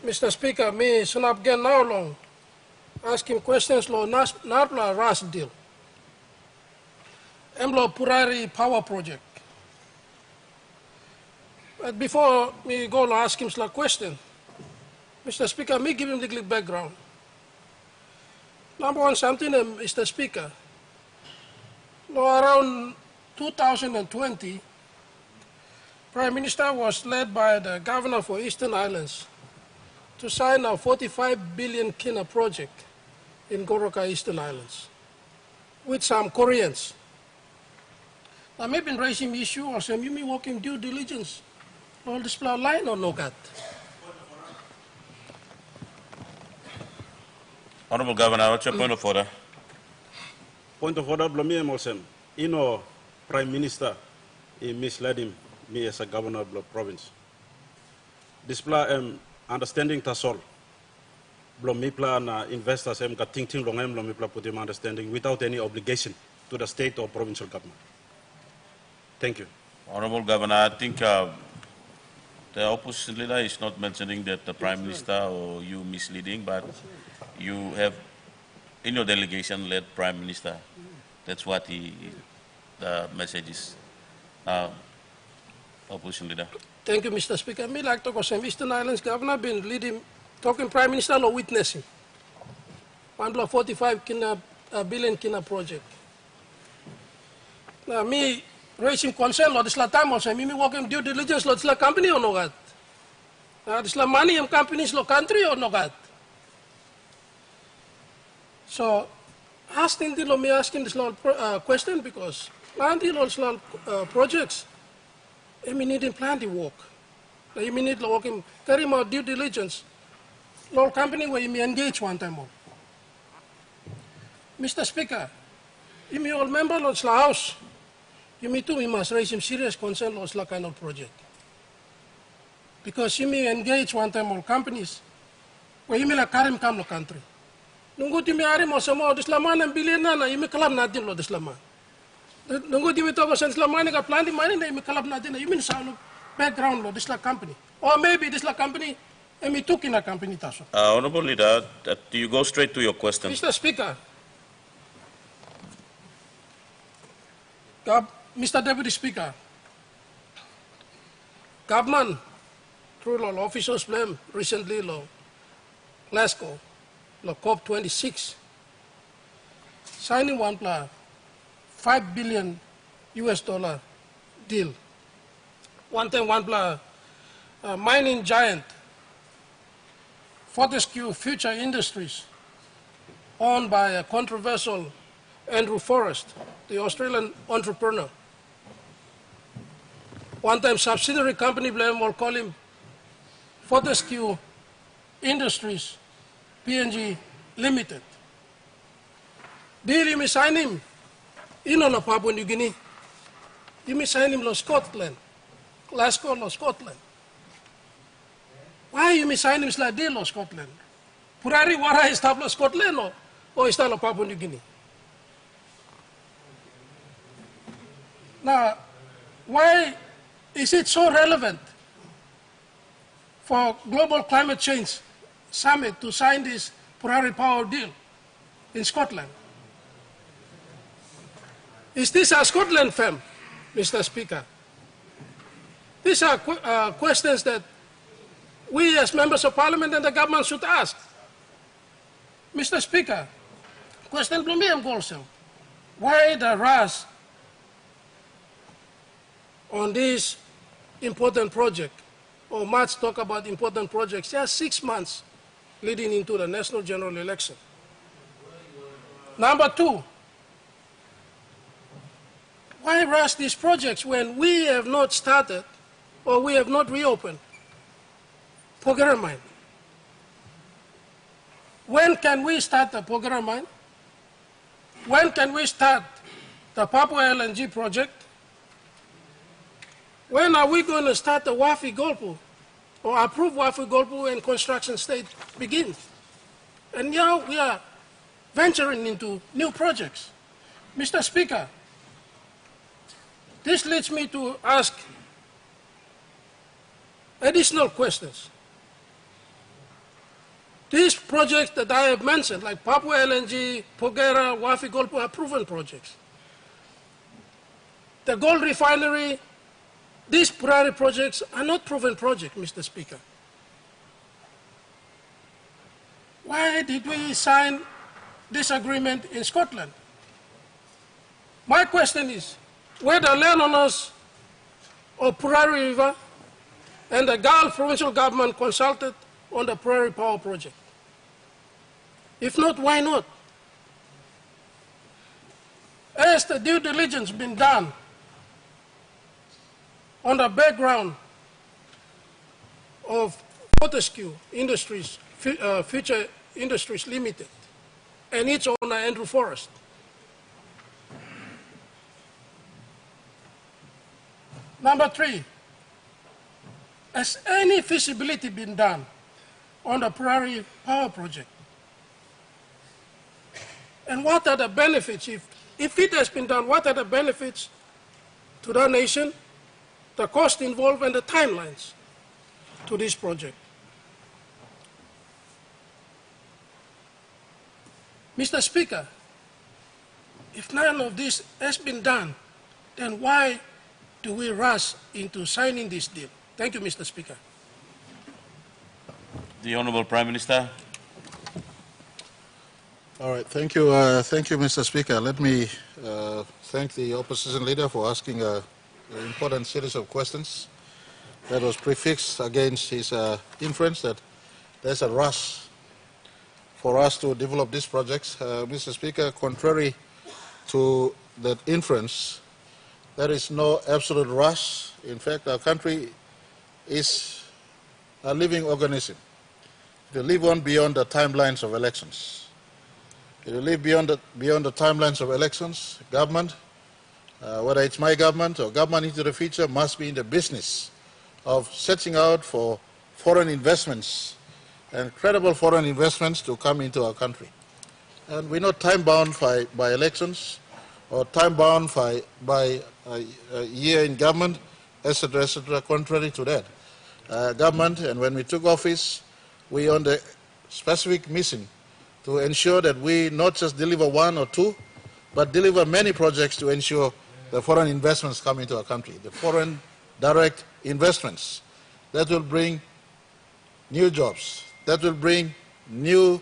[SPEAKER 7] Mr. Speaker, me soon up again now long asking questions lo not la rush deal. Emlo Purari power project. But before me go and ask him a question, Mr. Speaker, me give him the background. Number one, something, Mr. Speaker, around 2020, Prime Minister was led by the Governor for Eastern Islands to sign a 45 billion kina project in Goroka Eastern Islands with some Koreans. Now, maybe been raising issue or some you may working due diligence. All this line or no got?
[SPEAKER 2] Honourable Governor, what's your point of order?
[SPEAKER 13] Point of order, Blomi Emolsem. Prime Minister, he misled me as a governor of the province. Display understanding tasol. Blomipla and investors got thinking long Blomipla put him understanding without any obligation to the state or provincial government. Thank you.
[SPEAKER 2] Honorable Governor, I think the opposition leader is not mentioning that the Prime Minister or you misleading, but you have in your delegation led Prime Minister. That's what the message is. Opposition leader.
[SPEAKER 14] Thank you, Mr. Speaker. Me like to say, Eastern Highlands Governor been leading, talking Prime Minister no witnessing. 1.45 billion kina project. Now me raising concern lo this la time also me working due diligence lo this la company or no gat. This la money in companies lo country or no gat. So asking the lo me asking this question because planting lo projects. I mean, need plan the work. You need to work in carry out due diligence. Law company where you may engage one time more. Mr. Speaker, you may all member of the House. You may too, we must raise some serious concern on this kind of project. Because you may engage one time more companies where you may like carry come to country. Nunggu you may are mo samo this laman and billion na you may club nothing lo this laman. Nunggu di talk sense la money ka plan di money na imi kalap natin na imi Saonu background lo this la company or maybe this la company imi took in a company taso.
[SPEAKER 2] Honorable Leader, do you go straight to your question?
[SPEAKER 14] Mr. Speaker, Mr. Deputy Speaker, government through law officials blame recently law Glasgow law COP26 signing one plan. $5 billion deal. One time, mining giant, Fortescue Future Industries, owned by a controversial Andrew Forrest, the Australian entrepreneur. One time, subsidiary company blame will call him Fortescue Industries, PNG Limited. Deal you sign him. In Papua New Guinea, you may sign him to Scotland, Glasgow, to Scotland. Why you may sign him to Deal, Scotland? Purari Wara is to Scotland or is to Papua New Guinea? Now, why is it so relevant for Global Climate Change Summit to sign this Purari Power deal in Scotland? Is this a Scotland firm, Mr. Speaker? These are questions that we as members of parliament and the government should ask. Mr. Speaker, question from me also. Why the rush on this important project, or much talk about important projects, just 6 months leading into the national general election? Number two, why rush these projects when we have not started or we have not reopened Porgera mine? When can we start the Porgera mine? When can we start the Papua LNG project? When are we going to start the Wafi Golpu or approve Wafi Golpu and construction stage begins? And now we are venturing into new projects. Mr. Speaker, this leads me to ask additional questions. These projects that I have mentioned, like Papua LNG, Porgera, Wafi Golpu, are proven projects. The gold refinery, these priority projects are not proven projects, Mr. Speaker. Why did we sign this agreement in Scotland? My question is, were the landowners of Purari River and the Gulf provincial government consulted on the Purari Power project? If not, why not? Has the due diligence been done on the background of Fortescue Industries, Future Industries Limited, and its owner, Andrew Forrest? Number 3, has any feasibility been done on the Prairie Power Project? And what are the benefits, if it has been done, what are the benefits to the nation, the cost involved, and the timelines to this project? Mr. Speaker, if none of this has been done, then why do we rush into signing this deal? Thank you, Mr. Speaker.
[SPEAKER 2] The Honourable Prime Minister.
[SPEAKER 4] All right, thank you, Mr. Speaker. Let me thank the opposition leader for asking an important series of questions that was prefixed against his inference that there's a rush for us to develop these projects. Mr. Speaker, contrary to that inference, there is no absolute rush. In fact, our country is a living organism. It will live on beyond the timelines of elections. It will live beyond the timelines of elections. Government, whether it's my government or government into the future, must be in the business of setting out for foreign investments and credible foreign investments to come into our country. And we're not time-bound by elections or time-bound by a year in government, etc., etc., contrary to that. Government, and when we took office, we on the specific mission to ensure that we not just deliver one or two, but deliver many projects to ensure the foreign investments come into our country, the foreign direct investments that will bring new jobs, that will bring new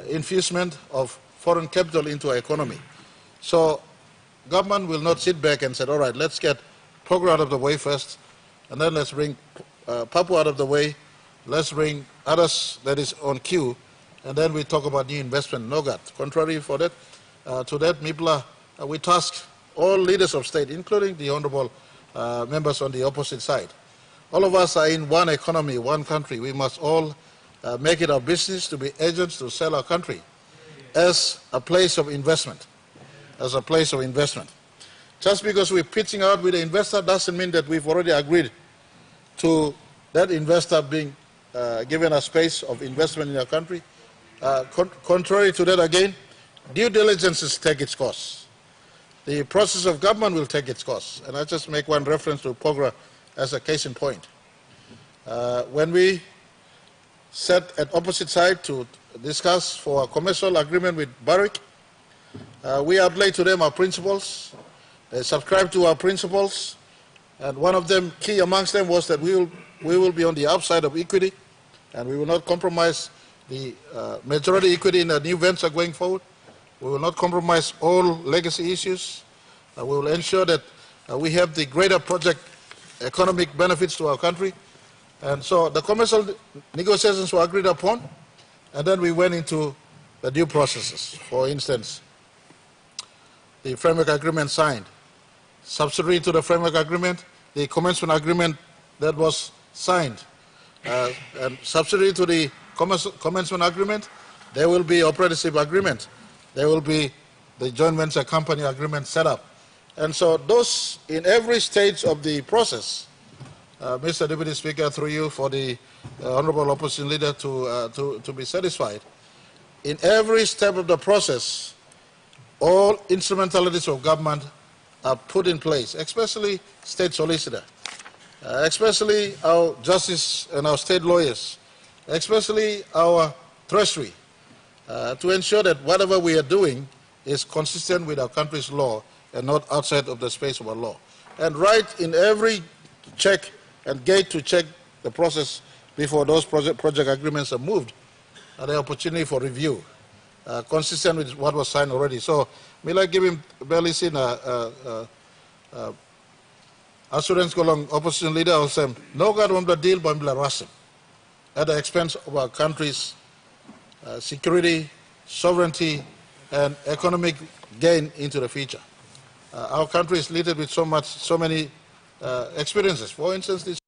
[SPEAKER 4] infusement of foreign capital into our economy. So government will not sit back and say, all right, let's get Pogo out of the way first, and then let's bring Papua out of the way, let's bring others that is on queue, and then we talk about new investment. No, God. Contrary for that, to that, MIPLA, we task all leaders of state, including the honorable members on the opposite side. All of us are in one economy, one country. We must all make it our business to be agents to sell our country as a place of investment, as a place of investment. Just because we're pitching out with the investor doesn't mean that we've already agreed to that investor being given a space of investment in our country. Contrary to that, again, due diligence take its course. The process of government will take its course. And I just make one reference to POGRA as a case in point. When we sat at opposite side to discuss for a commercial agreement with Barrick, we outlaid to them our principles. They subscribed to our principles. And one of them, key amongst them, was that we will be on the outside of equity, and we will not compromise the majority equity in a new venture going forward. We will not compromise all legacy issues. We will ensure that we have the greater project economic benefits to our country. And so the commercial negotiations were agreed upon, and then we went into the due processes. For instance, the framework agreement signed. Subsidiary to the framework agreement, the commencement agreement that was signed. And subsidiary to the commencement agreement, there will be operatorship agreement. There will be the joint venture company agreement set up. And so those, in every stage of the process, Mr. Deputy Speaker, through you for the Honorable Opposition Leader to be satisfied, in every step of the process, all instrumentalities of government are put in place, especially state solicitor, especially our justice and our state lawyers, especially our treasury, to ensure that whatever we are doing is consistent with our country's law and not outside of the space of our law. And right in every check and gate to check the process before those project agreements are moved, the opportunity for review, consistent with what was signed already. So, may I give him barely seen assurance kolong opposition leader also no god on the deal by Rasim at the expense of our country's security, sovereignty, and economic gain into the future. Our country is littered with so many experiences. For instance, this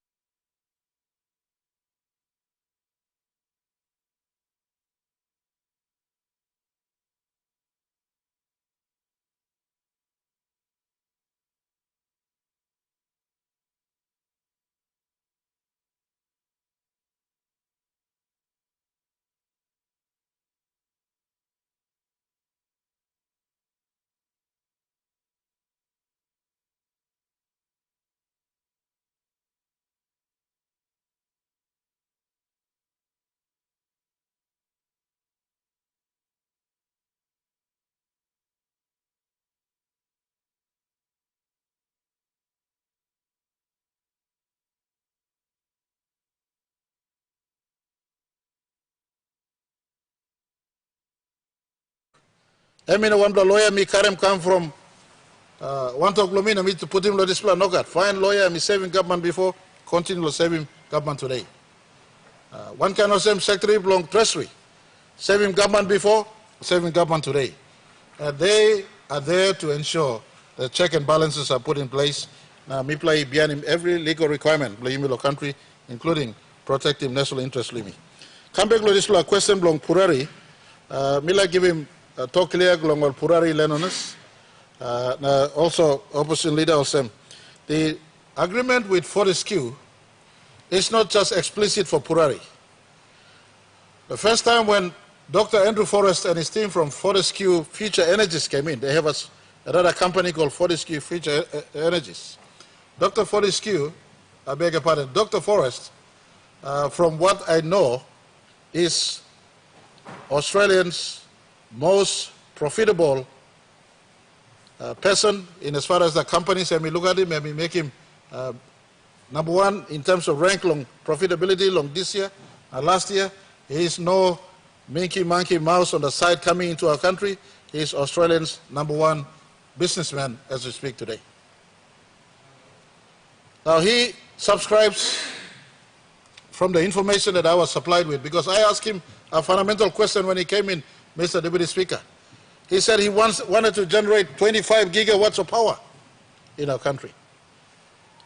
[SPEAKER 4] Emina one lawyer mi karem come from one talk lomina me to put him lo display no got. Fine lawyer mi saving government before, continue to saving government today. One kind of same secretary belong treasury. Saving government before, saving government today. They are there to ensure that check and balances are put in place. Now, me play behind him every legal requirement, play him country, including protecting national interest. Limi. Come back to this question belong Purari. Me like give him talk clear belong all Purari Lenonas. Also, opposition leader also. The agreement with Fortescue is not just explicit for Purari. The first time when Dr. Andrew Forrest and his team from Fortescue Future Energies came in, they have another company called Fortescue Future Energies. Dr. Fortescue, I beg your pardon, Dr. Forrest, from what I know, is Australians' most profitable person in as far as the companies, and we look at him and we make him number one in terms of rank long profitability long this year. Last year, he is no Minky Monkey Mouse on the side coming into our country. He is Australians' number one businessman as we speak today. Now he subscribes from the information that I was supplied with, because I asked him a fundamental question when he came in, Mr. Deputy Speaker. He said he wanted to generate 25 gigawatts of power in our country.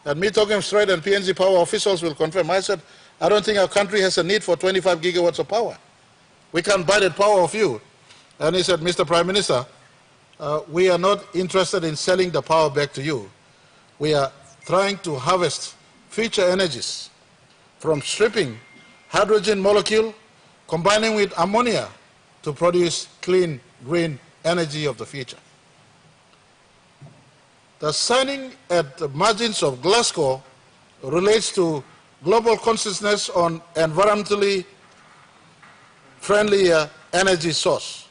[SPEAKER 4] And me talking straight, and PNG power officials will confirm, I said, I don't think our country has a need for 25 gigawatts of power. We can't buy that power of you. And he said, Mr. Prime Minister, we are not interested in selling the power back to you. We are trying to harvest future energies from stripping hydrogen molecule, combining with ammonia to produce clean, green energy of the future. The signing at the margins of Glasgow relates to global consciousness on environmentally friendly energy source.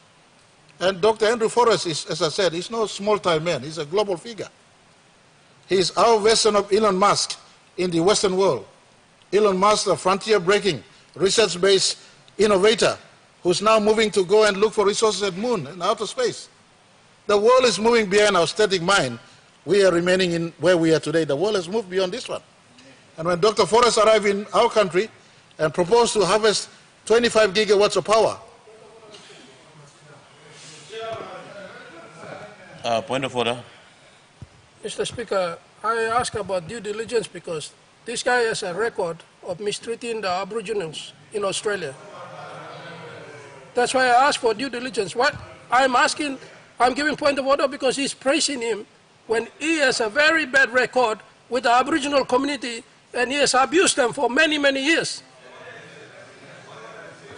[SPEAKER 4] And Dr. Andrew Forrest is, as I said, he's no small-time man. He's a global figure. He's our version of Elon Musk in the Western world. Elon Musk, the frontier-breaking, research-based innovator who's now moving to go and look for resources at moon and outer space. The world is moving beyond our static mind. We are remaining in where we are today. The world has moved beyond this one. And when Dr. Forrest arrived in our country and proposed to harvest 25 gigawatts of power.
[SPEAKER 2] Point of order.
[SPEAKER 14] Mr. Speaker, I ask about due diligence because this guy has a record of mistreating the Aboriginals in Australia. That's why I ask for due diligence. What I'm giving point of order because he's praising him when he has a very bad record with the Aboriginal community and he has abused them for many, many years.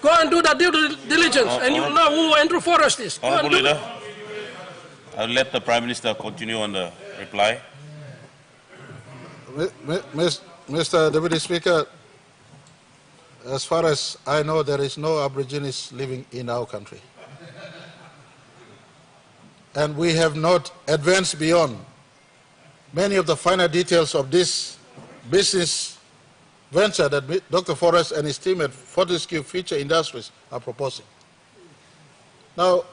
[SPEAKER 14] Go and do the due diligence and you'll know who Andrew Forrest is.
[SPEAKER 2] Honourable Leader, I'll let the Prime Minister continue on the reply.
[SPEAKER 4] Mr. Deputy Speaker, as far as I know, there is no Aborigines living in our country. And we have not advanced beyond many of the finer details of this business venture that Dr. Forrest and his team at Fortescue Future Industries are proposing. Now,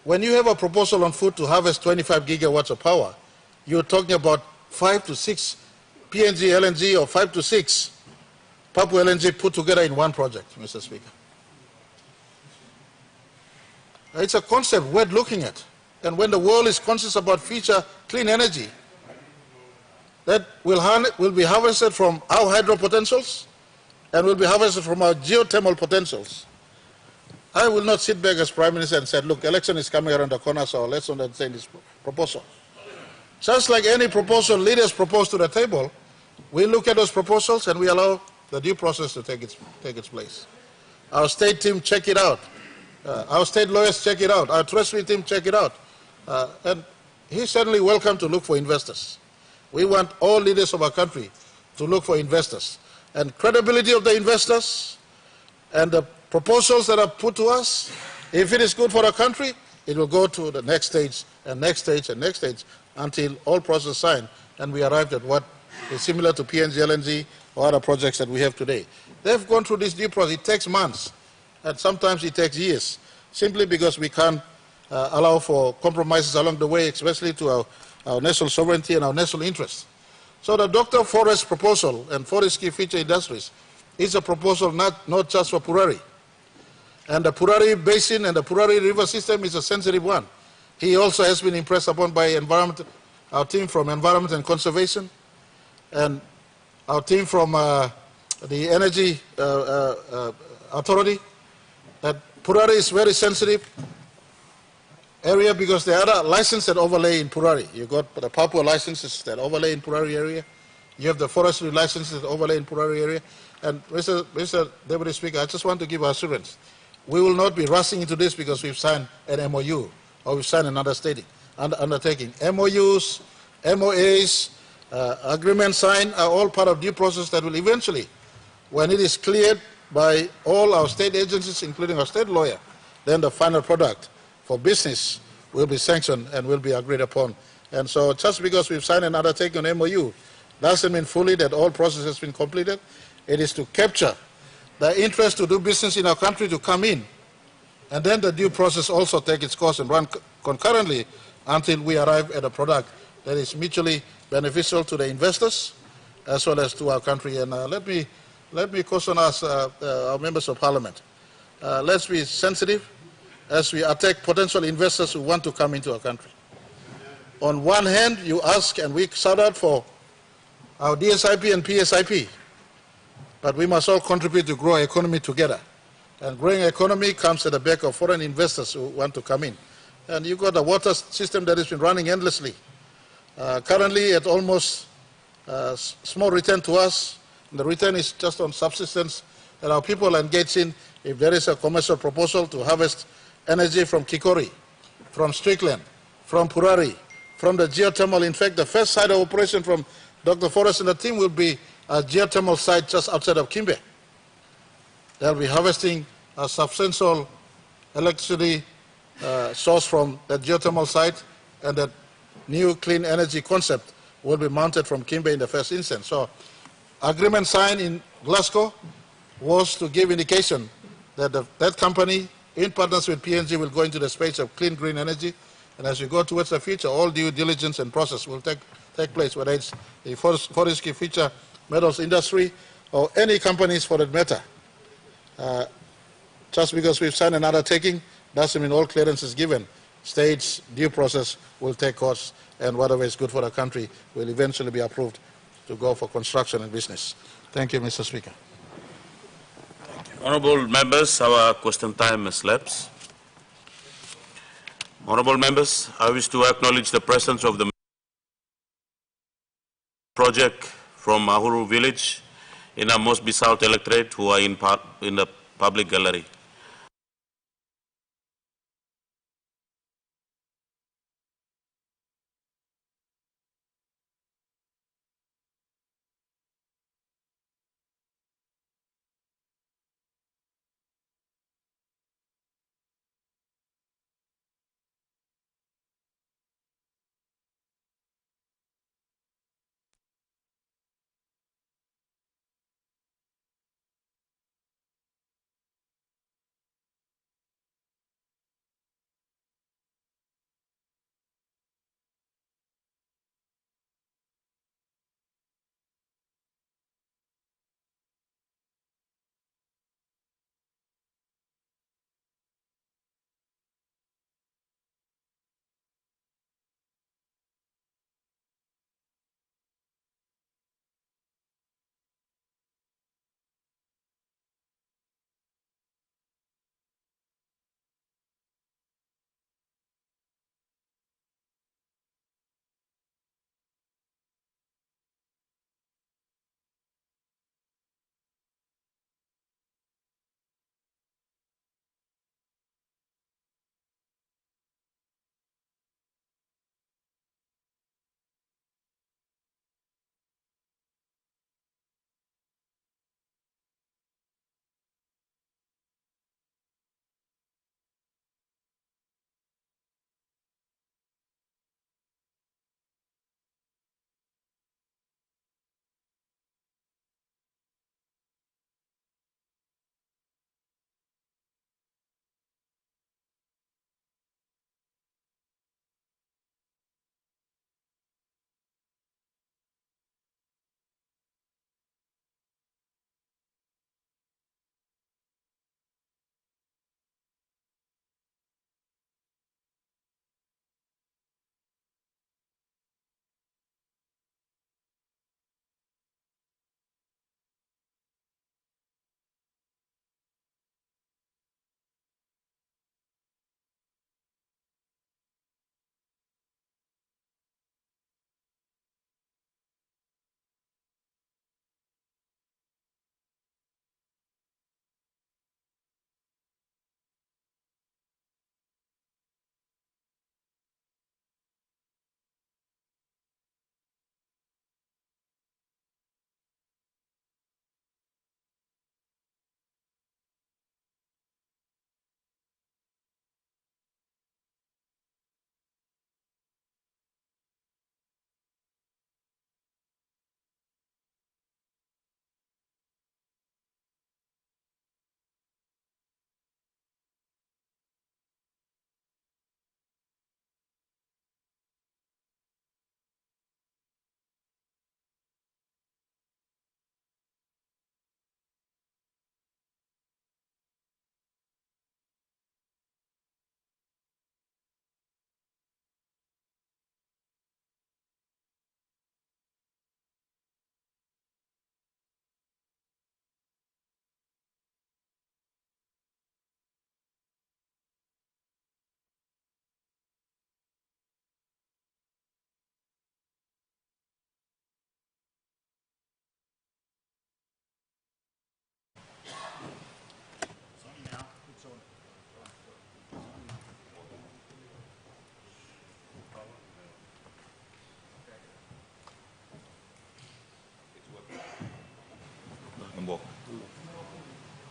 [SPEAKER 4] when you have a proposal on foot to harvest 25 gigawatts of power, you're talking about 5 to 6 PNG LNG or 5 to 6 Papua LNG put together in one project, Mr. Speaker. It's a concept worth looking at. And when the world is conscious about future clean energy, that will be harvested from our hydro potentials and will be harvested from our geothermal potentials. I will not sit back as Prime Minister and say, look, election is coming around the corner, so let's not entertain this proposal. Just like any proposal leaders propose to the table, we look at those proposals and we allow the due process to take its place. Our state team check it out. Our state lawyers check it out. Our treasury team check it out. And he's certainly welcome to look for investors. We want all leaders of our country to look for investors. And credibility of the investors and the proposals that are put to us, if it is good for the country, it will go to the next stage and next stage and next stage until all processes signed and we arrived at what is similar to PNG LNG or other projects that we have today. They've gone through this due process. It takes months and sometimes it takes years simply because we can't allow for compromises along the way, especially to our national sovereignty and our national interests. So the Dr. Forest proposal and forest key feature industries is a proposal not just for Purari. And the Purari Basin and the Purari River system is a sensitive one. He also has been impressed upon by our team from Environment and Conservation, and our team from the Energy Authority, that Purari is very sensitive area because there are licenses that overlay in Purari. You've got the Papua licenses that overlay in Purari area. You have the forestry licenses that overlay in Purari area. And Mr. Deputy Speaker, I just want to give assurance. We will not be rushing into this because we've signed an MOU or we've signed another undertaking. MOUs, MOAs, agreements signed are all part of due process that will eventually, when it is cleared by all our state agencies, including our state lawyer, then the final product for business will be sanctioned and will be agreed upon. And so just because we've signed an undertaking on MOU doesn't mean fully that all process has been completed. It is to capture the interest to do business in our country to come in, and then the due process also take its course and run concurrently until we arrive at a product that is mutually beneficial to the investors as well as to our country. And let me caution us, our members of parliament. Let's be sensitive as we attack potential investors who want to come into our country. On one hand, you ask, and we shout out for our DSIP and PSIP, but we must all contribute to grow our economy together. And growing economy comes at the back of foreign investors who want to come in. And you've got a water system that has been running endlessly. Currently at almost small return to us. The return is just on subsistence that our people engage in. If there is a commercial proposal to harvest energy from Kikori, from Strickland, from Purari, from the geothermal, in fact, the first site of operation from Dr. Forrest and the team will be a geothermal site just outside of Kimbe. They'll be harvesting a substantial electricity source from that geothermal site, and that new clean energy concept will be mounted from Kimbe in the first instance. So agreement signed in Glasgow was to give indication that that company, in partnership with PNG, will go into the space of clean green energy. And as we go towards the future, all due diligence and process will take place, whether it's the forestry feature metals industry or any companies for that matter. Just because we've signed an undertaking doesn't mean all clearance is given. State's due process will take course, and whatever is good for the country will eventually be approved to go for construction and business. Thank you, Mr. Speaker.
[SPEAKER 2] Honourable members, our question time has elapsed. Honourable members, I wish to acknowledge the presence of the project from Ahuru village in our Moresby South electorate who are in the public gallery.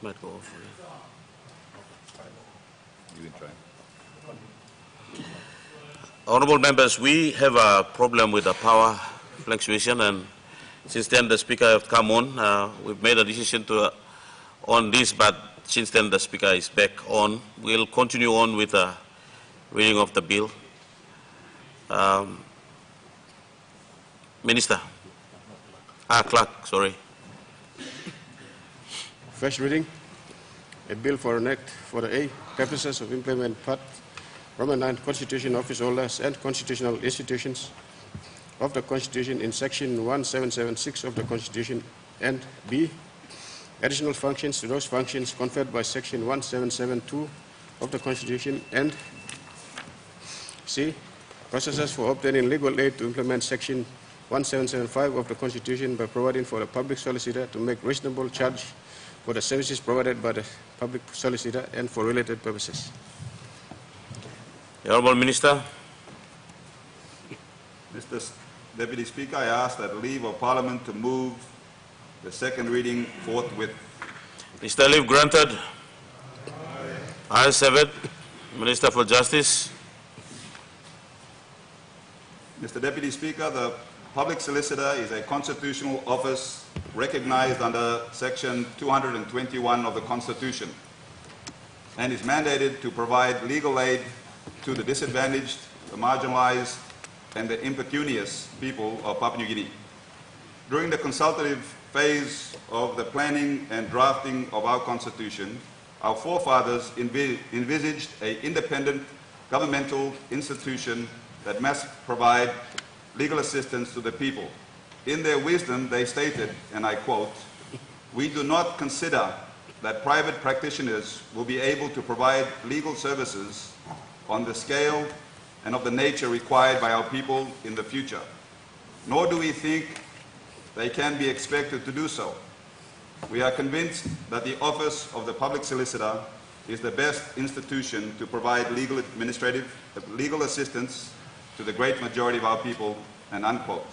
[SPEAKER 2] might go off.
[SPEAKER 15] You can try.
[SPEAKER 2] Honorable members, we have a problem with the power fluctuation, and since then the speaker has come on. We've made a decision on this, but since then the speaker is back on. We'll continue on with the reading of the bill. Minister. Clerk, sorry.
[SPEAKER 16] First reading, a bill for an act for the A purposes of implement Part Raminai Constitution office holders and constitutional institutions of the Constitution in Section 1776 of the Constitution, and B, additional functions to those functions conferred by Section 1772 of the Constitution, and C, processes for obtaining legal aid to implement Section 1775 of the Constitution by providing for the public solicitor to make reasonable charge for the services provided by the public solicitor and for related purposes.
[SPEAKER 2] The Honourable Minister.
[SPEAKER 15] Mr. Deputy Speaker, I ask that leave of Parliament to move the second reading forthwith.
[SPEAKER 2] Mr. Leave granted. Ayes have it. Minister for Justice.
[SPEAKER 15] Mr. Deputy Speaker, the Public Solicitor is a constitutional office recognized under Section 221 of the Constitution and is mandated to provide legal aid to the disadvantaged, the marginalized, and the impecunious people of Papua New Guinea. During the consultative phase of the planning and drafting of our Constitution, our forefathers envisaged an independent governmental institution that must provide legal assistance to the people. In their wisdom, they stated, and I quote, "We do not consider that private practitioners will be able to provide legal services on the scale and of the nature required by our people in the future, nor do we think they can be expected to do so. We are convinced that the office of the Public Solicitor is the best institution to provide legal assistance to the great majority of our people," and unquote.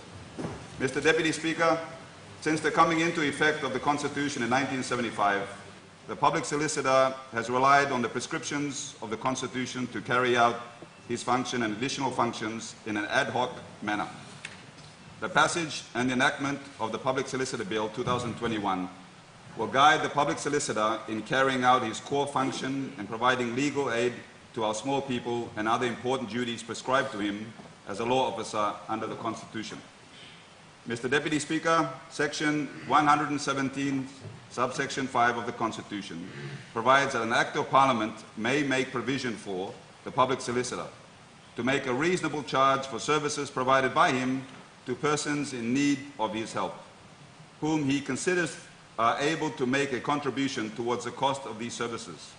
[SPEAKER 15] Mr. Deputy Speaker, since the coming into effect of the Constitution in 1975, the Public Solicitor has relied on the prescriptions of the Constitution to carry out his function and additional functions in an ad hoc manner. The passage and enactment of the Public Solicitor Bill 2021 will guide the Public Solicitor in carrying out his core function and providing legal aid to our small people and other important duties prescribed to him as a law officer under the Constitution. Mr. Deputy Speaker, Section 117, subsection 5 of the Constitution provides that an Act of Parliament may make provision for the Public Solicitor to make a reasonable charge for services provided by him to persons in need of his help, whom he considers are able to make a contribution towards the cost of these services.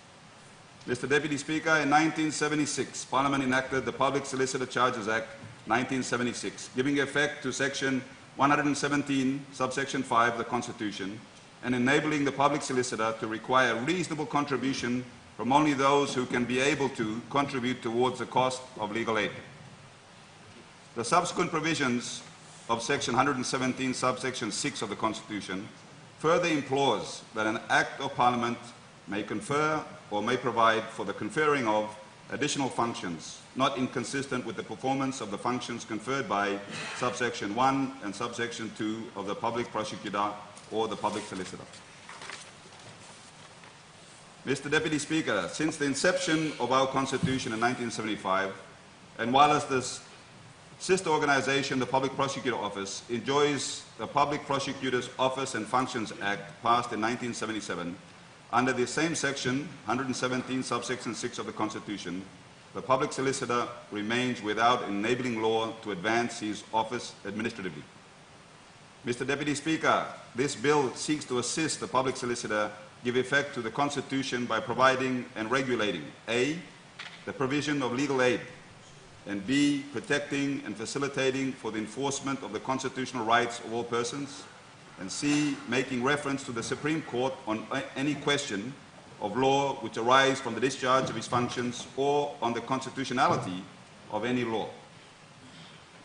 [SPEAKER 15] Mr. Deputy Speaker, in 1976, Parliament enacted the Public Solicitor Charges Act 1976, giving effect to Section 117, subsection 5 of the Constitution, and enabling the Public Solicitor to require a reasonable contribution from only those who can be able to contribute towards the cost of legal aid. The subsequent provisions of Section 117, subsection 6 of the Constitution further implores that an Act of Parliament may confer or may provide for the conferring of additional functions not inconsistent with the performance of the functions conferred by subsection 1 and subsection 2 of the Public Prosecutor or the Public Solicitor. Mr. Deputy Speaker, since the inception of our Constitution in 1975, and while as this sister organization, the Public Prosecutor Office, enjoys the Public Prosecutor's Office and Functions Act passed in 1977, under the same section, 117, subsection 6 of the Constitution, the Public Solicitor remains without enabling law to advance his office administratively. Mr. Deputy Speaker, this bill seeks to assist the Public Solicitor give effect to the Constitution by providing and regulating A, the provision of legal aid, and B, protecting and facilitating for the enforcement of the constitutional rights of all persons, and C, making reference to the Supreme Court on any question of law which arise from the discharge of his functions or on the constitutionality of any law.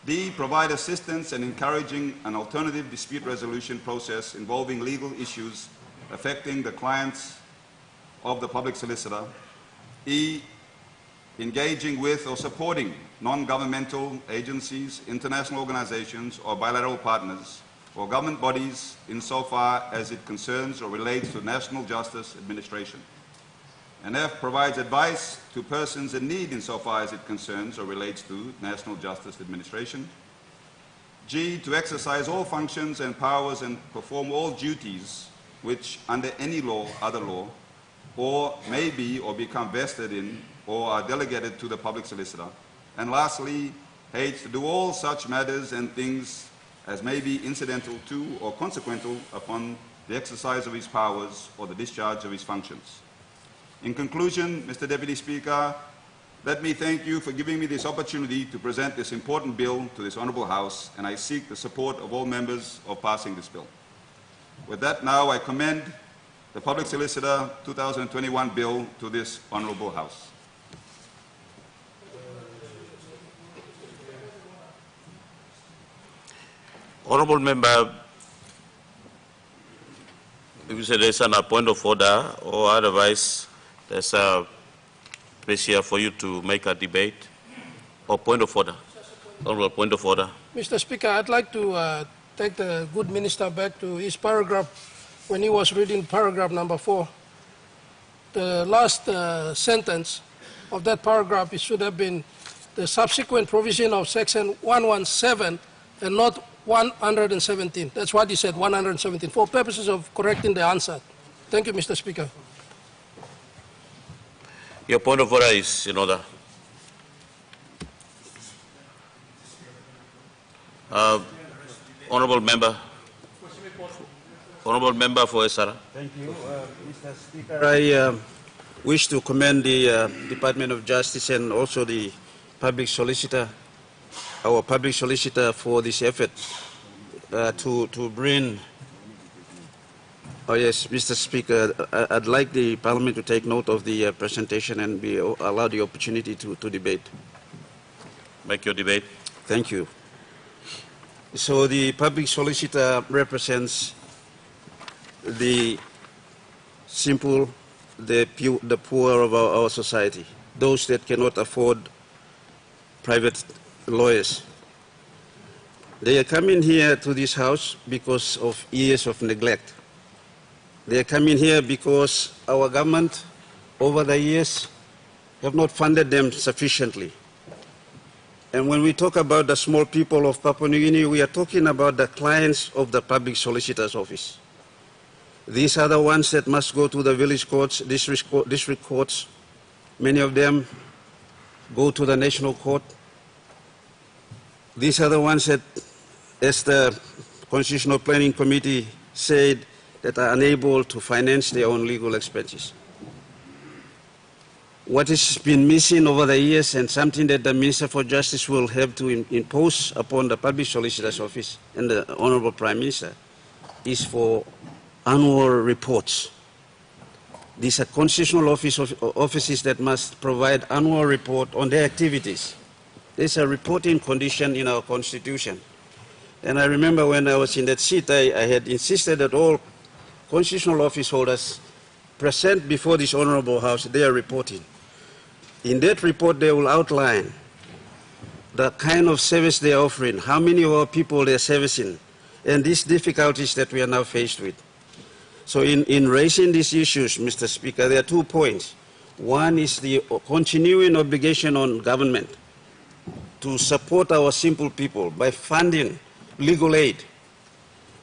[SPEAKER 15] D, provide assistance in encouraging an alternative dispute resolution process involving legal issues affecting the clients of the public solicitor. E, engaging with or supporting non-governmental agencies, international organizations, or bilateral partners, or government bodies insofar as it concerns or relates to national justice administration. And F, provides advice to persons in need insofar as it concerns or relates to national justice administration. G, to exercise all functions and powers and perform all duties which under any law, other law, or may be or become vested in or are delegated to the public solicitor. And lastly, H, to do all such matters and things as may be incidental to or consequential upon the exercise of his powers or the discharge of his functions. In conclusion, Mr. Deputy Speaker, let me thank you for giving me this opportunity to present this important bill to this Honourable House, and I seek the support of all members of passing this bill. With that, now I commend the Public Solicitor 2021 bill to this Honourable House.
[SPEAKER 2] Honourable Member, if you say there's an point of order or otherwise, there's a place here for you to make a debate or point of order. Honourable, point of order.
[SPEAKER 14] Mr. Speaker, I'd like to take the good minister back to his paragraph when he was reading paragraph number 4. The last sentence of that paragraph, it should have been the subsequent provision of section 117 and not 117. That's what he said, 117, for purposes of correcting the answer. Thank you, Mr. Speaker.
[SPEAKER 2] Your point of order is in order. Honourable Member. Honourable Member for Esara.
[SPEAKER 17] Thank you, Mr. Speaker. I wish to commend the Department of Justice and also the Public Solicitor, our Public Solicitor, for this effort to bring. Oh yes, Mr. Speaker, I'd like the Parliament to take note of the presentation and be allowed the opportunity to debate.
[SPEAKER 2] Make your debate.
[SPEAKER 17] Thank you. So the Public Solicitor represents the simple, the poor of our society, those that cannot afford private lawyers. They are coming here to this house because of years of neglect. They are coming here because our government, over the years, have not funded them sufficiently. And when we talk about the small people of Papua New Guinea, we are talking about the clients of the Public Solicitor's Office. These are the ones that must go to the village courts, district courts. Many of them go to the national court. These are the ones that, as the Constitutional Planning Committee said, that are unable to finance their own legal expenses. What has been missing over the years, and something that the Minister for Justice will have to impose upon the Public Solicitor's Office and the Honourable Prime Minister, is for annual reports. These are constitutional offices that must provide annual report on their activities. There's a reporting condition in our Constitution. And I remember when I was in that seat, I had insisted that all constitutional office holders present before this Honourable House their reporting. In that report, they will outline the kind of service they are offering, how many of our people they are servicing, and these difficulties that we are now faced with. So in raising these issues, Mr. Speaker, there are 2 points. One is the continuing obligation on government to support our simple people by funding legal aid.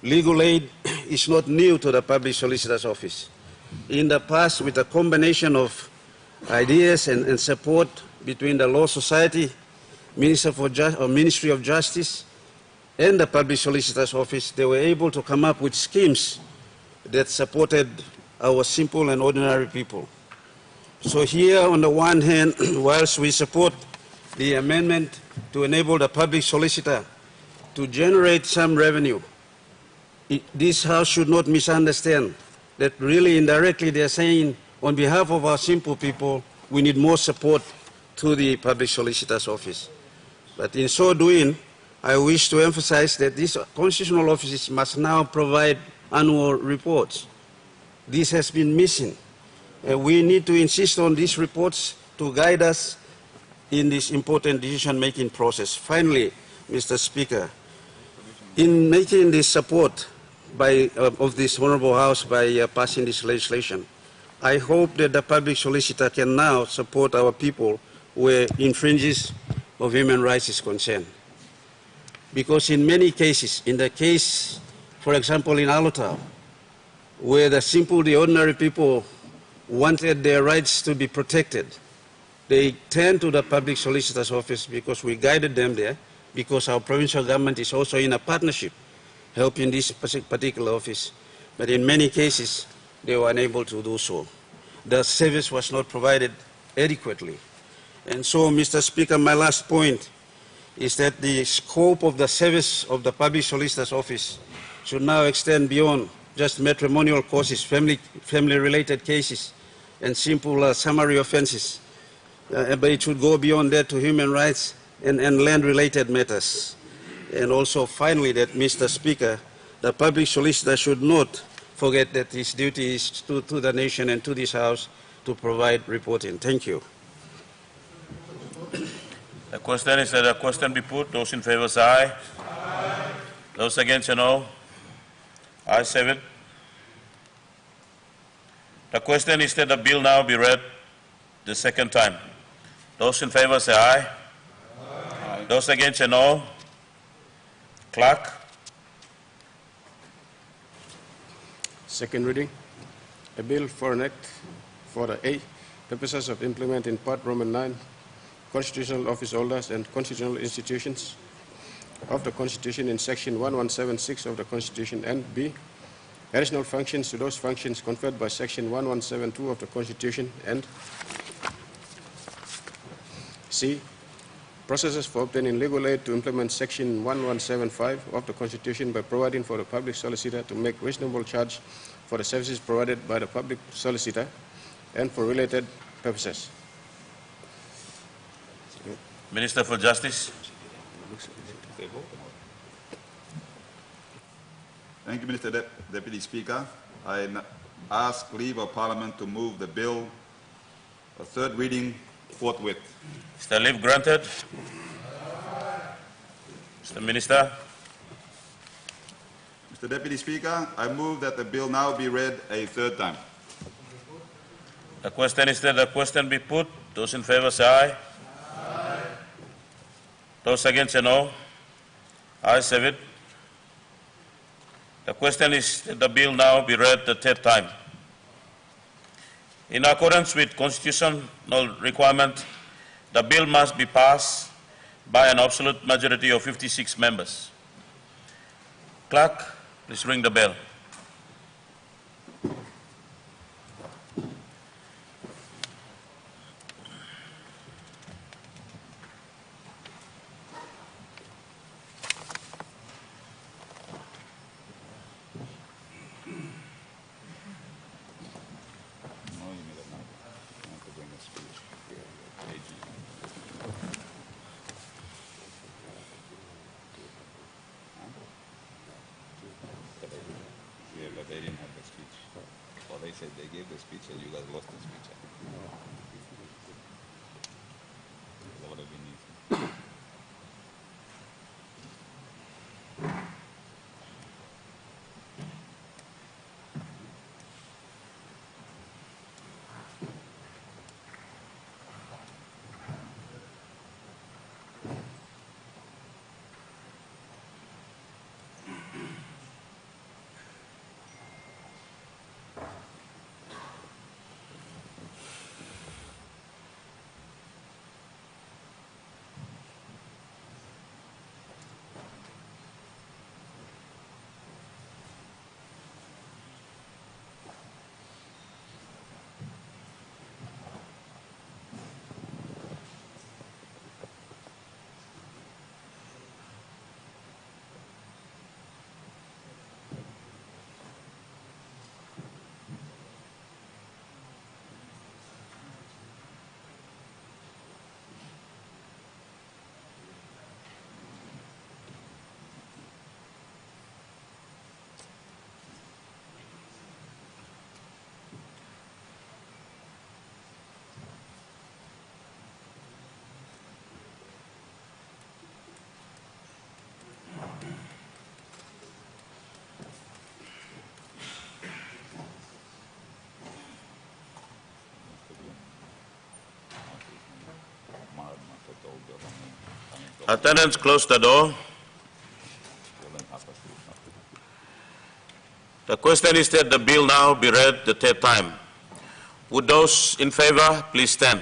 [SPEAKER 17] Legal aid is not new to the Public Solicitor's Office. In the past, with a combination of ideas and support between the Law Society, Ministry of Justice, and the Public Solicitor's Office, they were able to come up with schemes that supported our simple and ordinary people. So here, on the one hand, whilst we support the amendment to enable the Public Solicitor to generate some revenue, this House should not misunderstand that really indirectly they are saying on behalf of our simple people, we need more support to the Public Solicitor's Office. But in so doing, I wish to emphasize that these constitutional offices must now provide annual reports. This has been missing. We need to insist on these reports to guide us in this important decision-making process. Finally, Mr. Speaker, in making this support of this Honorable House by passing this legislation, I hope that the public solicitor can now support our people where infringes of human rights is concerned. Because in many cases, in the case, for example, in Alotau, where the ordinary people wanted their rights to be protected, they turned to the public solicitor's office because we guided them there, because our provincial government is also in a partnership helping this particular office. But in many cases, they were unable to do so. The service was not provided adequately. And so, Mr. Speaker, my last point is that the scope of the service of the public solicitor's office should now extend beyond just matrimonial causes, family-related cases, and simple summary offenses. But it should go beyond that to human rights and land-related matters. And also, finally, that, Mr. Speaker, the public solicitor should not forget that his duty is to the nation and to this House to provide reporting. Thank you.
[SPEAKER 2] The question is that the question be put. Those in favor say aye. Aye. Those against say no. Ayes have it. The question is that the bill now be read the second time. Those in favor say aye. Aye. Those against say no. Clerk.
[SPEAKER 16] Second reading. A bill for an act for the A purposes of implementing Part Roman 9 constitutional office holders and constitutional institutions of the Constitution in Section 1176 of the Constitution, and B, additional functions to those functions conferred by Section 1172 of the Constitution, and C, processes for obtaining legal aid to implement Section 1175 of the Constitution by providing for the public solicitor to make reasonable charge for the services provided by the public solicitor and for related purposes.
[SPEAKER 2] Minister for Justice.
[SPEAKER 15] Thank you, Mr. Deputy Speaker. I ask leave of Parliament to move the bill for third reading forthwith.
[SPEAKER 2] Is the leave granted? Mr. Minister.
[SPEAKER 15] Mr. Deputy Speaker, I move that the bill now be read a third time.
[SPEAKER 2] The question is that the question be put. Those in favor say aye. Aye. Those against say no. Ayes have it. The question is that the bill now be read the third time. In accordance with constitutional requirement, the bill must be passed by an absolute majority of 56 members. Clerk, please ring the bell. Attendants, close the door. The question is that the bill now be read the third time. Would those in favor please stand?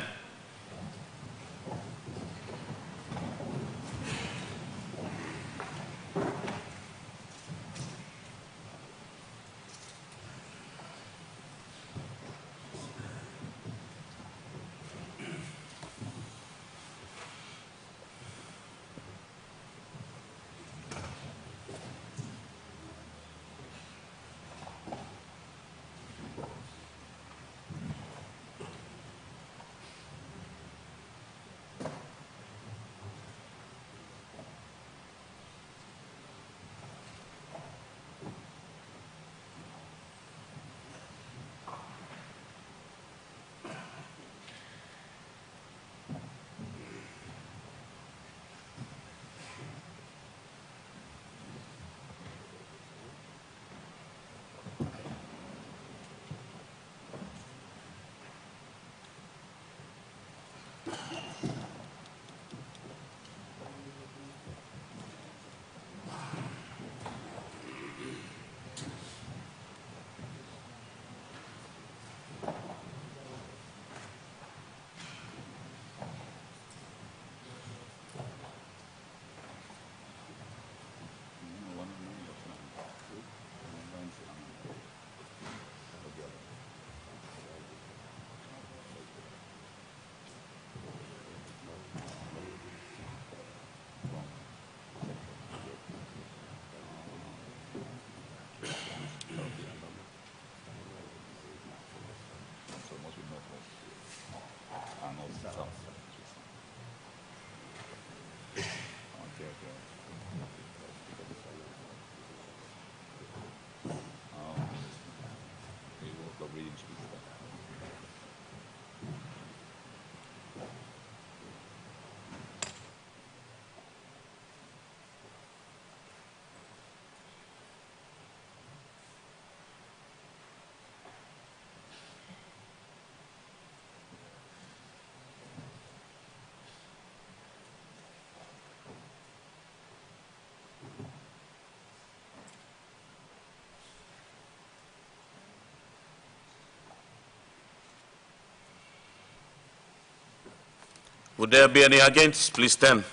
[SPEAKER 2] Would there be any against? Please stand.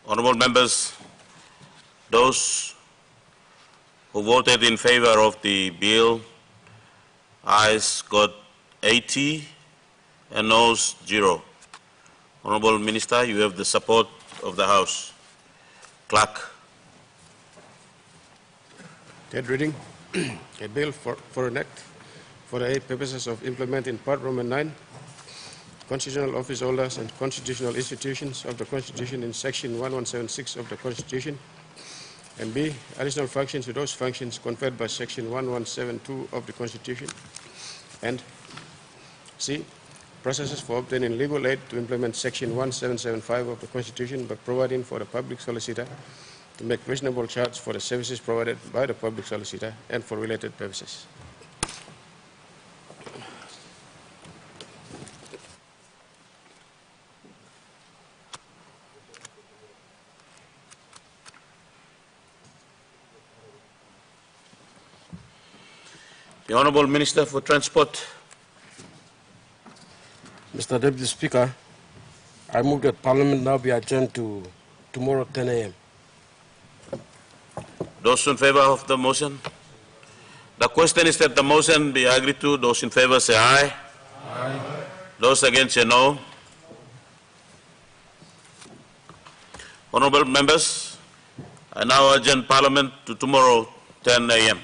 [SPEAKER 2] Honorable members, those who voted in favor of the bill, ayes got 80 and noes 0. Honorable Minister, you have the support of the House. Clerk.
[SPEAKER 16] Third reading, a bill for an act for the purposes of implementing Part Roman 9, constitutional office holders and constitutional institutions of the Constitution in Section 1176 of the Constitution, and B, additional functions to those functions conferred by Section 1172 of the Constitution, and C, processes for obtaining legal aid to implement Section 1775 of the Constitution by providing for the public solicitor to make reasonable charge for the services provided by the public solicitor and for related purposes.
[SPEAKER 2] The Honourable Minister for Transport.
[SPEAKER 5] Mr. Deputy Speaker, I move that Parliament now be adjourned to tomorrow 10 a.m.
[SPEAKER 2] Those in favor of the motion? The question is that the motion be agreed to. Those in favor say aye. Aye. Those against say no. Honourable members, I now adjourn Parliament to tomorrow 10 a.m.